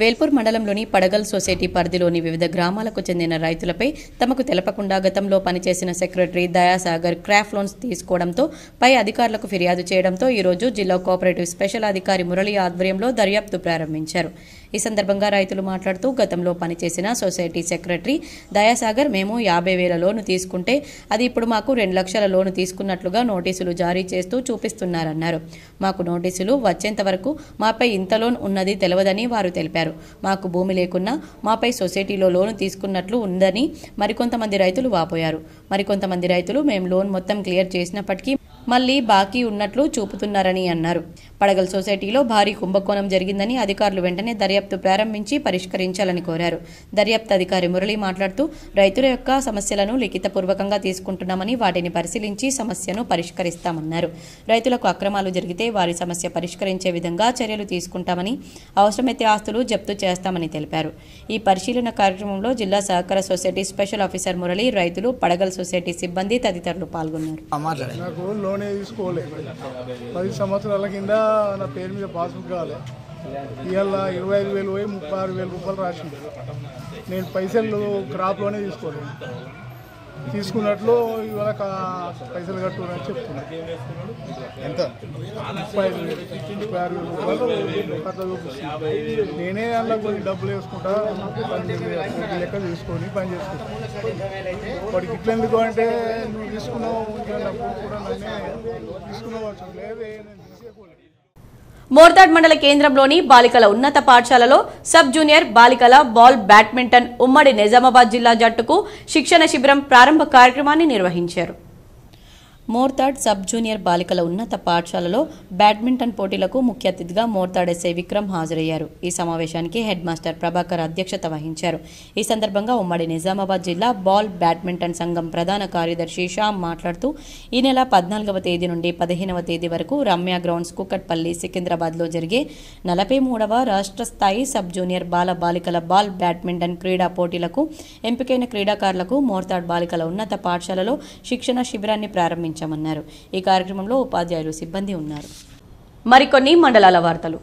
వేల్పూర్ మండలంలోని పడగల్ సొసైటీ పరిధిలోని వివిధ గ్రామాలకు చెందిన రైతులపై తమకు తెలపకుండా గతంలో పనిచేసిన సెక్రటరీ దయాసాగర్ క్రాఫ్ లోన్స్ తీసుకోవడంతో పై అధికారులకు ఫిర్యాదు చేయడంతో ఈ రోజు జిల్లా కోఆపరేటివ్ స్పెషల్ అధికారి మురళి ఆధ్వర్యంలో దర్యాప్తు ప్రారంభించారు. ఈ ఈ సందర్భంగా రైతులు మాట్లాడుతూ గతంలో పనిచేసిన సొసైటీ సెక్రటరీ దయాసాగర్ మేము 50,000 లోను తీసుకుంటే అది ఇప్పుడు మాకు 2 లక్షల లోను తీసుకున్నట్లుగా నోటీసులు జారీ చేస్తూ చూపిస్తున్నారన్నారు. మాకు నోటీసులు వచ్చేంత వరకు మాపై ఇంత లోన్ ఉన్నది తెలియదని వారు తెలిపారు. మాకు భూమి లేకున్నా మాపై సొసైటీలో లోను తీసుకున్నట్లు ఉందని మరికొంతమంది రైతులు వాపోయారు. మరికొంతమంది రైతులు మేము లోన్ మొత్తం క్లియర్ చేసినప్పటికీ మళ్లీ బాకీ ఉన్నట్లు చూపుతున్నారని అన్నారు. పడగల్ సొసైటీలో భారీ కుంభకోణం జరిగిందని అధికారులు వెంటనే దర్యాప్తు ప్రారంభించి పరిష్కరించాలని కోరారు. దర్యాప్తు అధికారి మురళి మాట్లాడుతూ రైతుల యొక్క సమస్యలను లిఖితపూర్వకంగా తీసుకుంటున్నామని వాటిని పరిశీలించి సమస్యను పరిష్కరిస్తామన్నారు. రైతులకు అక్రమాలు జరిగితే వారి సమస్య పరిష్కరించే విధంగా చర్యలు తీసుకుంటామని, అవసరమైతే ఆస్తులు జప్తు చేస్తామని తెలిపారు. ఈ పరిశీలన కార్యక్రమంలో జిల్లా సహకార సొసైటీ స్పెషల్ ఆఫీసర్ మురళి, రైతులు, పడగల్ సొసైటీ సిబ్బంది తదితరులు పాల్గొన్నారు. నాకు లోనే తీసుకోలే 10 సంవత్సరాల కింద నా పేరు మీద పాస్బుక్ కావాలి. ఇవాళ 25,000 పోయి 36,000 రూపాయలు రాసింది. నేను పైసలు క్రాప్ లోనే తీసుకోలేదు. తీసుకున్నట్లు ఇవాళ పైసలు కట్టుకుని చెప్తున్నా. ఎంత 36,000 రూపాయలు అట్లా చూపిస్తుంది. నేనే అందులో కొన్ని డబ్బులు వేసుకుంటా, లెక్క తీసుకొని పని చేసుకుంటా. వాడికి ఇట్లా ఎందుకు అంటే నువ్వు తీసుకున్నావు కూడా నన్నే తీసుకున్నావచ్చు. లేదే నేను తీసేకోలేదు. మోర్తాడ్ మండల కేంద్రంలోని బాలికల ఉన్నత పాఠశాలలో సబ్ జూనియర్ బాలికల బాల్ బ్యాడ్మింటన్ ఉమ్మడి నిజామాబాద్ జిల్లా జట్టుకు శిక్షణ శిబిరం ప్రారంభ కార్యక్రమాన్ని నిర్వహించారు. మోర్తాడ్ సబ్ జూనియర్ బాలికల ఉన్నత పాఠశాలలో బ్యాడ్మింటన్ పోటీలకు ముఖ్య అతిథిగా మోర్తాడ్ ఎస్ఐ విక్రమ్ హాజరయ్యారు. ఈ సమావేశానికి హెడ్ మాస్టర్ ప్రభాకర్ అధ్యక్షత వహించారు. ఈ సందర్భంగా ఉమ్మడి నిజామాబాద్ జిల్లా బాల్ బ్యాడ్మింటన్ సంఘం ప్రధాన కార్యదర్శి శ్యామ్ మాట్లాడుతూ ఈ నెల 14వ తేదీ నుండి 15వ తేదీ వరకు రమ్య గ్రౌండ్స్ కుకట్పల్లి సికింద్రాబాద్లో జరిగే 43వ రాష్ట్ర స్థాయి సబ్ జూనియర్ బాలికల బాల్ బ్యాడ్మింటన్ క్రీడా పోటీలకు ఎంపికైన క్రీడాకారులకు మోర్తాడ్ బాలికల ఉన్నత పాఠశాలలో శిక్షణ శిబిరాన్ని ప్రారంభించారు. ఈ కార్యక్రమంలో ఉపాధ్యాయులు, సిబ్బంది ఉన్నారు. మరికొన్ని మండలాల వార్తలు.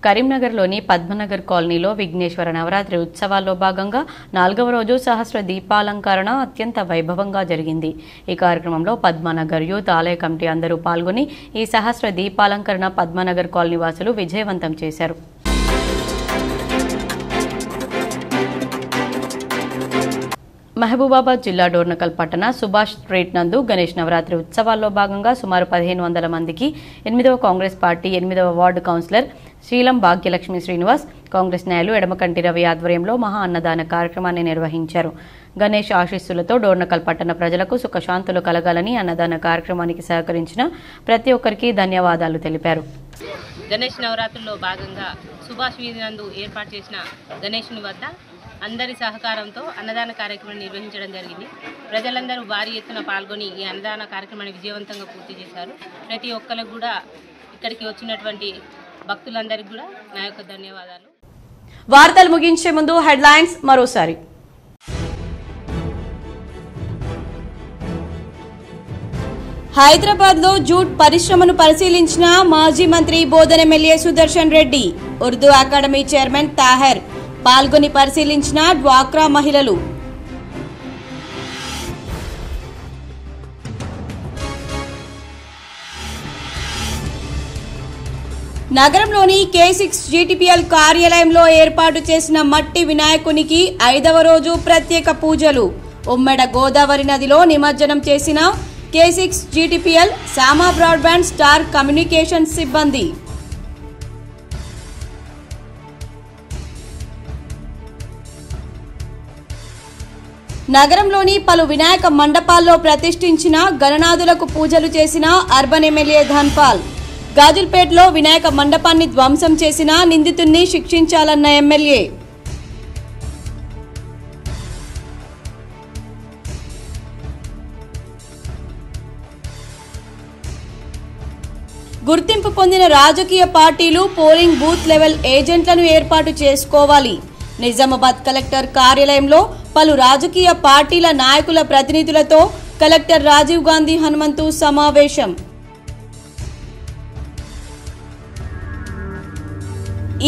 కరీంనగర్లోని పద్మనగర్ కాలనీలో విఘ్నేశ్వర నవరాత్రి ఉత్సవాల్లో భాగంగా 4వ రోజు సహస్ర దీపాలంకరణ అత్యంత వైభవంగా జరిగింది. ఈ కార్యక్రమంలో పద్మనగర్ యూత్ ఆలయ కమిటీ అందరూ పాల్గొని ఈ సహస్ర దీపాలంకరణ పద్మనగర్ కాలనీ వాసులు విజయవంతం చేశారు. మహబూబాబాద్ జిల్లా డోర్నకల్ పట్టణ సుభాష్ స్ట్రీట్ నందు గణేష్ నవరాత్రి ఉత్సవాల్లో భాగంగా సుమారు 1500 మందికి 8వ కాంగ్రెస్ పార్టీ 8వ వార్డు కౌన్సిలర్ శ్రీలం భాగ్యలక్ష్మి శ్రీనివాస్, కాంగ్రెస్ నాయకులు ఎడమకంటి రవి ఆధ్వర్యంలో మహా అన్నదాన కార్యక్రమాన్ని నిర్వహించారు. గణేష్ ఆశీస్సులతో డోర్నకల్ పట్టణ ప్రజలకు సుఖశాంతులు కలగాలని అన్నదాన కార్యక్రమానికి సహకరించిన ప్రతి ఒక్కరికి ధన్యవాదాలు తెలిపారు. గణేష్ నవరాత్రుల్లో భాగంగా సుభాష్ వీధి నందు ఏర్పాటు చేసిన గణేష్ని వద్ద అందరి సహకారంతో అన్నదాన కార్యక్రమాన్ని నిర్వహించడం జరిగింది. ప్రజలందరూ భారీ ఎత్తున పాల్గొని ఈ అన్నదాన కార్యక్రమాన్ని విజయవంతంగా పూర్తి చేశారు. ప్రతి ఒక్కరికి కూడా ఇక్కడికి వచ్చినటువంటి భక్తులందరికీ కూడా నా యొక్క ధన్యవాదాలు. వార్తలు ముగించే ముందు హెడ్లైన్స్ మరోసారి. హైదరాబాద్ లో జూట్ పరిశ్రమను పరిశీలించిన మాజీ మంత్రి Bodhan MLA Sudarshan Reddy, Urdu academy chairman Taher పాల్గొని పరిశీలించిన డ్వాక్రా మహిళలు. నగరంలోని K6 GTPL కార్యాలయంలో ఏర్పాటు చేసిన మట్టి వినాయకునికి 5వ రోజు ప్రత్యేక పూజలు. ఉమ్మెడ గోదావరి నదిలో నిమజ్జనం చేసిన K6 GTPL సామా బ్రాడ్బ్యాండ్ స్టార్ కమ్యూనికేషన్ సిబ్బంది. నగరంలోని పలు వినాయక మండపాల్లో ప్రతిష్ఠించిన గణనాథులకు పూజలు చేసిన అర్బన్ ఎమ్మెల్యే ధన్పాల్. గాజుల్పేటలో వినాయక మండపాన్ని ధ్వంసం చేసిన నిందితుడిని శిక్షించాలన్న ఎమ్మెల్యే. గుర్తింపు పొందిన రాజకీయ పార్టీలు పోలింగ్ బూత్ లెవెల్ ఏజెంట్లను ఏర్పాటు చేసుకోవాలి. నిజామాబాద్ కలెక్టర్ కార్యాలయంలో పలు రాజకీయ పార్టీల నాయకుల ప్రతినిధులతో కలెక్టర్ రాజీవ్ గాంధీ హనుమంతు సమావేశం.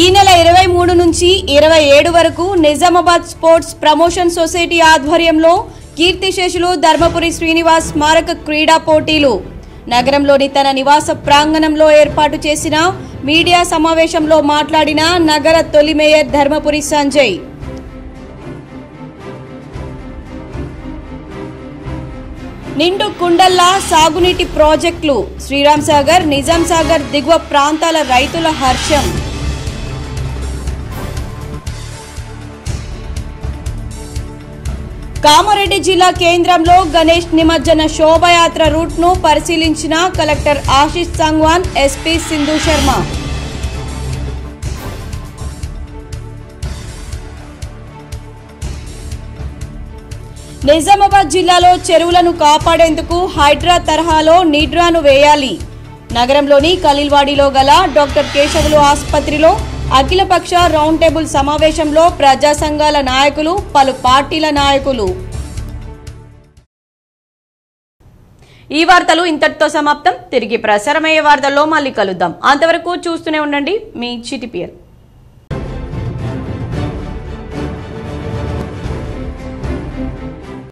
ఈ నెల 23 నుంచి 27 వరకు నిజామాబాద్ స్పోర్ట్స్ ప్రమోషన్ సొసైటీ ఆధ్వర్యంలో కీర్తిశేషులు ధర్మపురి శ్రీనివాస్ స్మారక క్రీడా పోటీలు. నగరంలోని తన నివాస ప్రాంగణంలో ఏర్పాటు చేసిన మీడియా సమావేశంలో మాట్లాడిన నగర తొలి మేయర్ ధర్మపురి సంజయ్. నిండు కుండల్లా సాగునీటి ప్రాజెక్టులు, శ్రీరామ్ సాగర్, నిజాం సాగర్ దిగువ ప్రాంతాల రైతుల హర్షం. కామారెడ్డి జిల్లా కేంద్రంలో గణేష్ నిమజ్జన శోభయాత్ర రూట్ ను పరిశీలించిన కలెక్టర్ ఆశిష్ సంగ్వాన్, ఎస్పీ సింధు శర్మ. నిజామాబాద్ జిల్లాలో చెరువులను కాపాడేందుకు హైడ్రా తరహాలో నీడ్రాను వేయాలి. నగరంలోని ఖలీల్వాడిలో గల డాక్టర్ కేశవులు ఆసుపత్రిలో అఖిలపక్ష రౌండ్ టేబుల్ సమావేశంలో ప్రజా సంఘాల నాయకులు, పలు పార్టీల నాయకులు. ఈ వార్తలు ఇంతటితో సమాప్తం. తిరిగి ప్రసారమయ్యే వార్తల్లో మళ్ళీ కలుద్దాం. అంతవరకు చూస్తూనే ఉండండి మీ చిటిపిఎల్.